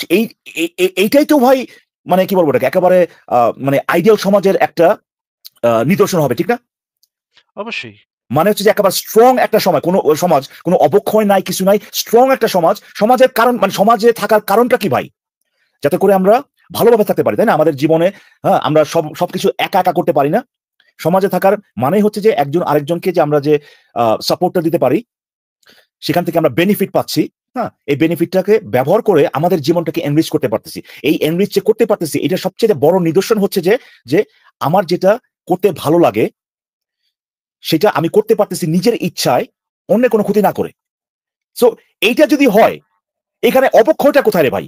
এইটাই তো ভাই মানে কি বলবো এটাকে, একেবারে মানে আইডিয়াল সমাজের একটা নিদর্শন হবে, ঠিক না? অবশ্যই। মানে হচ্ছে যে একেবারে স্ট্রং একটা সমাজ, কোনো অবক্ষয় নাই, কিছু নাই, স্ট্রং একটা সমাজের কারণ মানে সমাজে থাকার কারণটা কি ভাই? যাতে করে আমরা ভালোভাবে থাকতে পারি, তাই না? আমাদের জীবনে হ্যাঁ আমরা সবকিছু একা একা করতে পারি না। সমাজে থাকার মানে হচ্ছে যে একজন আরেকজনকে যে আমরা যে সাপোর্টটা দিতে পারি, সেখান থেকে আমরা বেনিফিট পাচ্ছি। হ্যাঁ, এই বেনিফিটটাকে ব্যবহার করে আমাদের জীবনটাকে এনরিচ করতে পারতেছি। এই এনরিচ যে করতে পারতেছি, এটা সবচেয়ে বড় নিদর্শন হচ্ছে যে আমার যেটা করতে ভালো লাগে সেটা আমি করতে পারতেছি নিজের ইচ্ছায়, অন্যের কোনো ক্ষতি না করে। সো এইটা যদি হয়, এখানে অবক্ষয়টা কোথায় রে ভাই?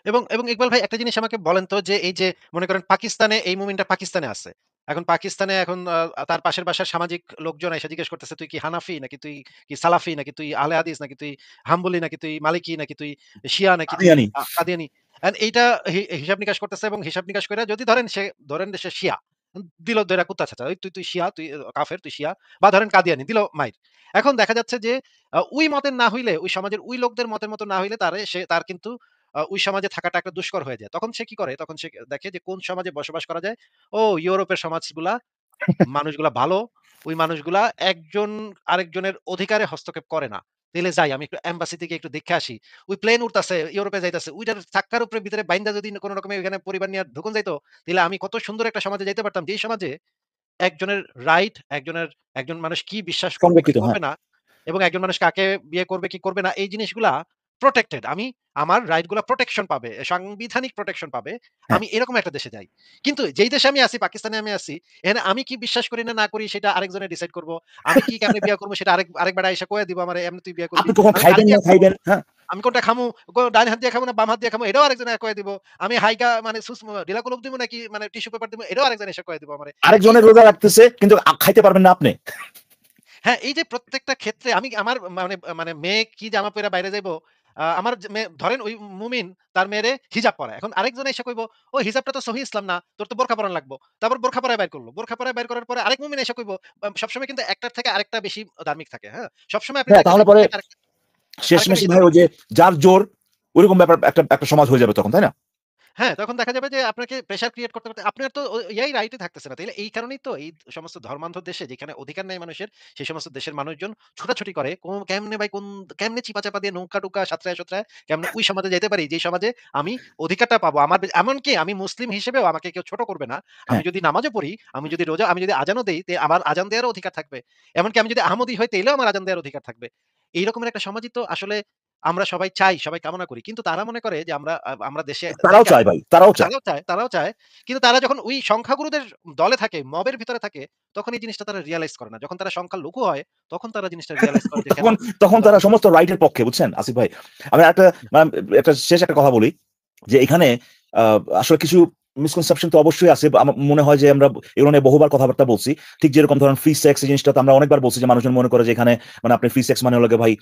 এবং ইকবাল ভাই একটা জিনিস আমাকে বলেন তো, যে এই যে মনে করেন পাকিস্তানে এই মুভমেন্টটা পাকিস্তানে আছে। এখন পাকিস্তানে এখন তার পাশের বাসার সামাজিক লোকজন এসে জিজ্ঞেস করতেছে, তুই কি হানাফি নাকি তুই কি সালাফি নাকি তুই আহলে হাদিস নাকি তুই হাম্বলি নাকি তুই মালিকি নাকি তুই শিয়া নাকি তুই কাদিয়ানি। কাদিয়ানি। এন্ড এইটা হিসাব নিকাশ করতেছে, এবং হিসাব নিকাশ করে যদি ধরেন সে শিয়া, দিল ধরে কুত্তা চাচা, ওই তুই শিয়া, তুই কাফের, তুই শিয়া, বা ধরেন কাদিয়ানি, দিল মাইর। এখন দেখা যাচ্ছে যে ওই মতের না হইলে, ওই সমাজের ওই লোকদের মতের মতো না হইলে তার কিন্তু ওই সমাজে থাকাটা একটা দুষ্কর হয়ে যায়। তখন সে কি করে? তখন সে দেখে যে কোন সমাজে বসবাস করা যায়। ও ইউরোপের সমাজগুলা, মানুষগুলা ভালো। ওই মানুষগুলা একজন আরেকজনের অধিকারে হস্তক্ষেপ করে না। তাইলে যাই আমি একটু এম্বাসি থেকে একটু দেখে আসি। ওই প্লেন উড়তাছে, ইউরোপে যাইতাছে। ওইটার চাক্কার উপরে ভিতরে বাইন্দা যদি কোন রকমে ওইখানে পরিবার নিয়ে ঢুকুন যাইতো, তাইলে আমি কত সুন্দর একটা সমাজে যাইতে পারতাম। যেই সমাজে একজনের রাইট, একজন মানুষ কি বিশ্বাস করবে কি সংরক্ষিত, হ্যাঁ। করবে না, এবং একজন মানুষ কাকে বিয়ে করবে কি করবে না, এই জিনিসগুলা প্রটেক্টেড। আমার রাইট গুলা প্রোটেকশন পাবে, সাংবিধানিক প্রোটেকশন পাবে। হ্যাঁ। আমি এরকম একটা দেশে যাই। কিন্তু যেই দেশে আমি আছি, পাকিস্তানে আমি আছি, এখানে আমি কি বিশ্বাস করি না করি সেটা আরেকজনে ডিসাইড করব। আমি কি কেমনে বিয়ে করব সেটা আরেক বেটা এসে কয়ে দিব আমারে, এমনি তুই বিয়ে করবি। আপনি কখন আমি খাইবেন না খাইবেন, হ্যাঁ। আমি কোনটা খামু, ডাইন হাত দিয়ে খামু না বাম হাত দিয়ে খামু, এটাও আরেকজনে কয়ে দিব। আমি হাইগা মানে ঢিলা কলম দিব নাকি মানে টিস্যু পেপার দিব, এটাও আরেকজন এসে কয়ে দিব আমারে। এই আরেকজনের রোজা রাখতেছে কিন্তু খাইতে পারবেন না আপনি। হ্যাঁ, এই যে প্রত্যেকটা ক্ষেত্রে আমার মানে মানে মেয়ে কি জামা পইরা বাইরে যাইবো, আমার যে ধরেন ওই মুমিন তার মেয়েরে হিজাব পরায়। এখন আরেকজন এসে কইবো, "ও হিজাবটা তো সহি ইসলাম না। তোর তো বোরকা পরান লাগবো।" তারপর বোরকা পরায় বাইর করলো। বোরকা পরায় বাইর করার পরে আরেক মুমিন এসে কইবো, সবসময় কিন্তু একটার থেকে আরেকটা বেশি ধার্মিক থাকে। হ্যাঁ? সবসময় আপনি হ্যাঁ, দেখবেন তাহলে যে পরে একটার থেকে আরেকটা শেষমেশে বেশি ভাই ধার্মিক। ওই যে যার জোর ওইরকম ব্যাপার একটা সমাজ হয়ে যাবে তখন, তাই না? হ্যাঁ, তখন দেখা যাবে যে আপনাকে প্রেশার ক্রিয়েট করতে আপনার তো ইয়াই রাইটই থাকতেছে না। তাইলে এই কারণেই তো এই সমস্ত ধর্মান্ধ দেশে যেখানে অধিকার নাই মানুষের, সেই সমস্ত দেশের মানুষজন ছুটাছুটি করে। কেমনে ভাই কেমনে চিপা-চাপা দিয়ে নৌকা-টুকা সাঁতরায় কেমনে ওই সমাজে যাইতে পারি, যেই সমাজে আমি অধিকারটা পাবো। এমনকি আমি মুসলিম হিসেবেও আমাকে কেউ ছোট করবে না। আমি হ্যাঁ। যদি নামাজও পড়ি, আমি যদি আজানও দেই, আমার আজান দেওয়ারও অধিকার থাকবে। এমনকি আমি যদি আহমদী হই, তাইলেও আমার আজান দেওয়ার অধিকার থাকবে। এই রকমের একটা সমাজই তো আসলে আমরা সবাই চাই, সবাই কামনা করি। কিন্তু তারা মনে করে যে আমরা দেশে তারাও থাইকা চায় ভাই, তারাও চায়। তারাও চায়। কিন্তু তারা যখন ওই সংখ্যাগুরুদের দলে থাকে, মবের ভিতরে থাকে, তখন এই জিনিসটা তারা রিয়ালাইজ করে না। যখন তারা সংখ্যালঘু হয়, তখন তারা জিনিসটা রিয়ালাইজ করে যে কেন তখন তারা সমস্ত রাইটের পক্ষে, বুঝছেন আসিফ ভাই? আমি একটা শেষ একটা কথা বলি, যে এখানে আসলে কিছু মিসকনসেপশন তো অবশ্যই আছে। আমার মনে হয় যে আমরা এগুলো নিয়ে বহুবার কথাবার্তা বলছি। ঠিক যেরকম ধরেন ফ্রি সেক্স, এই জিনিসটা তো আমরা অনেকবার বলছি, যে মানুষজন মনে করে যে এখানে মানে আপনি ফ্রি সেক্স মানে হলো ভাই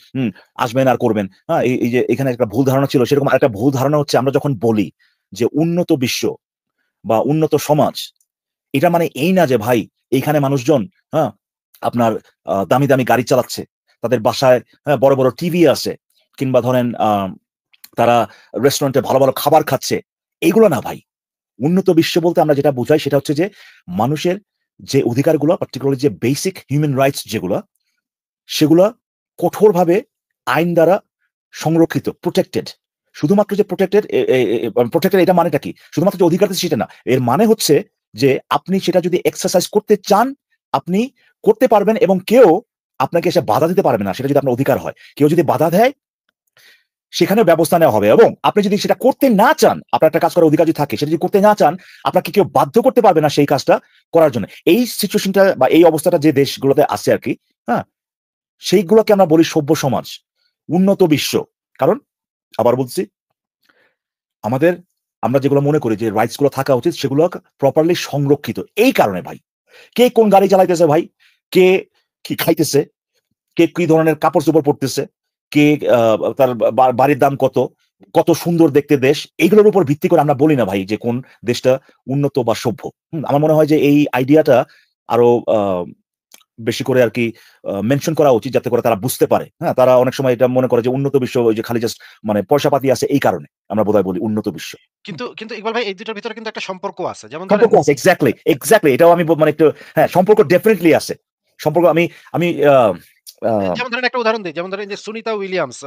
আসবেন আর করবেন। হ্যাঁ, এই যে এখানে একটা ভুল ধারণা ছিল, সেরকম আরেকটা ভুল ধারণা হচ্ছে আমরা যখন বলি যে উন্নত বিশ্ব বা উন্নত সমাজ, এটা মানে এই না যে ভাই এইখানে মানুষজন হ্যাঁ আপনার দামি দামি গাড়ি চালাচ্ছে, তাদের বাসায় বড় বড় টিভি আছে, কিংবা ধরেন তারা রেস্টুরেন্টে ভালো ভালো খাবার খাচ্ছে। এইগুলো না ভাই। উন্নত বিশ্ব বলতে আমরা যেটা বোঝাই সেটা হচ্ছে যে মানুষের যে অধিকারগুলো, পার্টিকুলারলি যে বেসিক হিউম্যান রাইটস যেগুলো, সেগুলো কঠোরভাবে আইন দ্বারা সংরক্ষিত, প্রোটেক্টেড। শুধুমাত্র যে প্রোটেক্টেড এটা মানেটা কি? শুধুমাত্র যে অধিকার সেটা না। এর মানে হচ্ছে যে আপনি সেটা যদি এক্সারসাইজ করতে চান, আপনি করতে পারবেন, এবং কেউ আপনাকে এসে বাধা দিতে পারবে না। সেটা যদি আপনার অধিকার হয়। কেউ যদি বাধা দেয়, সেখানেও ব্যবস্থা নেওয়া হবে। এবং আপনি যদি সেটা করতে না চান, আপনার একটা কাজ করার অধিকার যদি থাকে, সেটা যদি করতে না চান, আপনাকে কেউ বাধ্য করতে পারবে না সেই কাজটা করার জন্য। এই সিচুয়েশনটা বা এই অবস্থাটা যে দেশগুলোতে আছে আর কি, হ্যাঁ, সেইগুলোকে আমরা বলি সভ্য সমাজ, উন্নত বিশ্ব। কারণ আবার বলছি, আমাদের আমরা যেগুলো মনে করি যে রাইটস গুলো থাকা উচিত সেগুলো প্রপারলি সংরক্ষিত। এই কারণে ভাই, কে কোন গাড়ি চালাইতেছে ভাই, কে কি খাইতেছে, কে কি ধরনের কাপড় চোপড় পরতেছে, কে তার বাড়ির দাম কত, কত সুন্দর দেখতে দেশ, এইগুলোর উপর ভিত্তি করে আমরা বলি না ভাই যে কোন দেশটা উন্নত বা সভ্য। আমার মনে হয় যে এই আইডিয়াটা আরো বেশি করে আর কি মেনশন করা উচিত, যাতে করে তারা বুঝতে পারে। হ্যাঁ, তারা অনেক সময় এটা মনে করে যে উন্নত বিশ্ব ওই যে খালি জাস্ট মানে পয়সা পাতি আছে, এই কারণে আমরা বোধহয় বলি উন্নত বিশ্ব। কিন্তু ইকবাল ভাই এই দুটোর ভিতরে কিন্তু একটা সম্পর্ক আছে, যেমন সম্পর্ক আছে, এক্স্যাক্টলি এটাও আমি মানে একটু, হ্যাঁ সম্পর্ক ডেফিনেটলি আছে, সম্পর্ক আমি যেমন ধরেন একটা উদাহরণ দিই, যেমন ধরেন যে সুনিতা উইলিয়ামস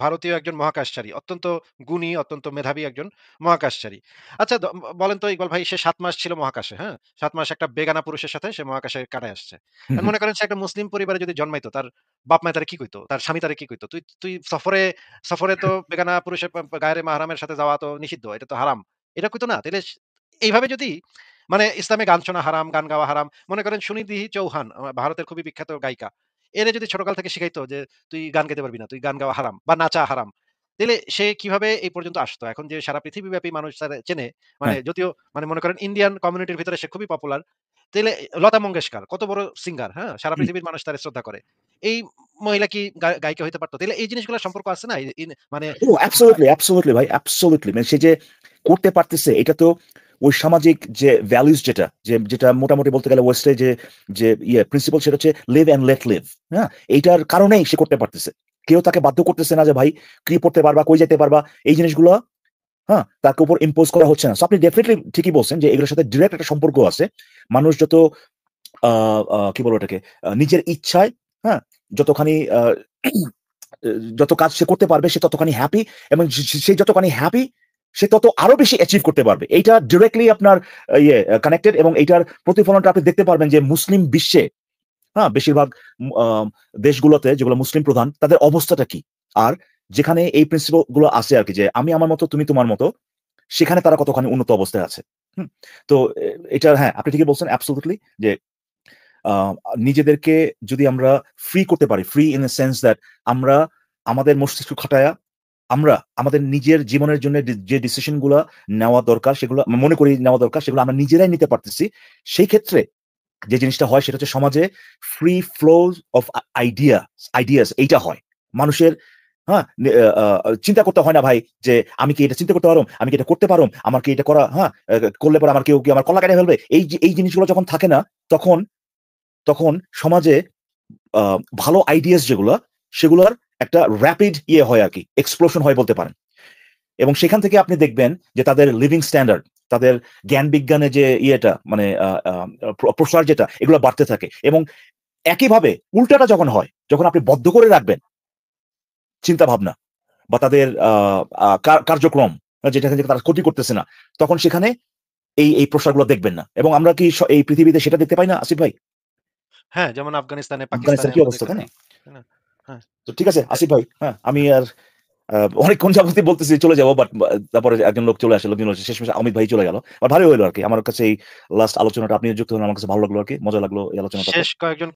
ভারতীয় একজন মহাকাশচারী, অত্যন্ত গুণী, অত্যন্ত মেধাবী একজন মহাকাশচারী। আচ্ছা বলেন তো ইকবাল ভাই, সে 7 মাস ছিল মহাকাশে, হ্যাঁ? 7 মাস একটা বেগানা পুরুষের সাথে সে মহাকাশে কাটায় আসছে। মনে করেন সে একটা মুসলিম পরিবারে যদি জন্মাইতো, তার বাপ মায়ে তারে কি কইতো? তার স্বামী তারে কি কইতো? তুই সফরে তো বেগানা পুরুষের গায়রে মাহরামের সাথে যাওয়া তো নিষিদ্ধ, এটা তো হারাম। এটা কইতো না? তাইলে এইভাবে যদি মানে ইসলামে গান শোনা হারাম, গান গাওয়া হারাম। মনে করেন সুনিধি চৌহান ভারতের খুবই বিখ্যাত গায়িকা। এরে যদি ছোটকাল থেকে শিখাইতো যে তুই গান গাইতে পারবি না, তুই গান গাওয়া হারাম বা নাচা হারাম। তাইলে সে কিভাবে এই পর্যন্ত আসতো? এখন যে সারা পৃথিবীব্যাপী মানুষ তারে চেনে, মানে যদিও মানে মনে করেন ইন্ডিয়ান কমিউনিটির ভিতরে সে খুবই পপুলার। তাইলে লতা মঙ্গেশকর কত বড় সিঙ্গার, হ্যাঁ? সারা পৃথিবীর মানুষ তারে শ্রদ্ধা করে। এই মহিলা কি গায়িকা হইতে পারতো? তাইলে এই জিনিসগুলোর সম্পর্ক আছে না? মানে অ্যাবসলিউটলি ভাই, অ্যাবসলিউটলি। মানে সে যে করতে পারতেছে, এটা তো ওই সামাজিক যে ভ্যালুস যেটা মোটামুটি বলতে গেলে ওয়েস্টে যে প্রিন্সিপাল, সেটা হচ্ছে লিভ অ্যান্ড লেট লিভ। হ্যাঁ, এইটার কারণেই সে করতে পারতেছে। কেউ তাকে বাধ্য করতেছে না যে ভাই কি পড়তে পারবা, কই যেতে পারবা, এই জিনিসগুলো হ্যাঁ তাকে উপর ইম্পোজ করা হচ্ছে না। আপনি ডেফিনেটলি ঠিকই বলছেন যে এগুলোর সাথে ডিরেক্ট একটা সম্পর্ক আছে। মানুষ যত কি বলবো এটাকে, নিজের ইচ্ছায়, হ্যাঁ যতখানি যত কাজ সে করতে পারবে, সে ততখানি হ্যাপি, এবং সে যতখানি হ্যাপি সে তত আরো বেশি অ্যাচিভ করতে পারবে। এইটা ডিরেক্টলি আপনার কানেক্টেড, এবং এইটার প্রতিফলনটা আপনি দেখতে পারবেন যে মুসলিম বিশ্বে, হ্যাঁ বেশিরভাগ দেশগুলোতে যেগুলো মুসলিম প্রধান, তাদের অবস্থাটা কি, আর যেখানে এই প্রিন্সিপাল গুলো আছে আর কি, যে আমি আমার মতো তুমি তোমার মতো, সেখানে তারা কতখানি উন্নত অবস্থায় আছে। তো এটা হ্যাঁ আপনি ঠিকই বলছেন অ্যাবসলিউটলি, যে নিজেদেরকে যদি আমরা ফ্রি করতে পারি, free in a sense that আমরা আমাদের মস্তিষ্ক খাটায়া আমরা আমাদের নিজের জীবনের জন্য যে ডিসিশন গুলো নেওয়া দরকার, সেগুলো মনে করি নেওয়া দরকার, সেগুলো আমরা নিজেরাই নিতে পারতেছি। সেই ক্ষেত্রে যে জিনিসটা হয় সেটা হচ্ছে সমাজে ফ্রি ফ্লো অফ আইডিয়াস এইটা হয়। মানুষের হ্যাঁ চিন্তা করতে হয় না ভাই যে আমি কি এটা চিন্তা করতে পারো, আমি কি এটা করতে পারো, আমার কি এটা করা, হ্যাঁ করলে পরে আমার কেউ কি আমার কলা কেটে ফেলবে, এই জিনিসগুলো যখন থাকে না, তখন সমাজে ভালো আইডিয়াস যেগুলো, সেগুলোর একটা র্যাপিড হয় আর কি, এক্সপ্লোশন হয় বলতে পারেন। এবং সেখান থেকে আপনি দেখবেন যে তাদের লিভিং স্ট্যান্ডার্ড, তাদের জ্ঞান বিজ্ঞানে যে মানে প্রসার যেটা, এগুলো বাড়তে থাকে। এবং একইভাবে উল্টাটা যখন হয়, যখন আপনি বদ্ধ করে রাখবেন চিন্তা ভাবনা বা তাদের কার্যক্রম, যেটা থেকে তারা ক্ষতি করতেছে না, তখন সেখানে এই প্রসারগুলো দেখবেন না। এবং আমরা কি এই পৃথিবীতে সেটা দেখতে পাই না আসিফ ভাই? হ্যাঁ, যেমন আফগানিস্তানে, পাকিস্তানে কি অবস্থা, তাই না? হ্যাঁ। তো ঠিক আছে আসিফ ভাই, হ্যাঁ আমি আর অনেকক্ষণ যাবতীয় বলতেছি চলে যাবো, বাট তারপরে একজন লোক চলে আসলো, শেষমেশ অমিত ভাই চলে গেল। আর ভালোই হইলো আর কি, আমার কাছে এই লাস্ট আলোচনাটা আপনি যুক্ত হলেন, আমার কাছে ভালো লাগলো আর কি, মজা লাগলো এই আলোচনাটা। শেষ কয়েকজন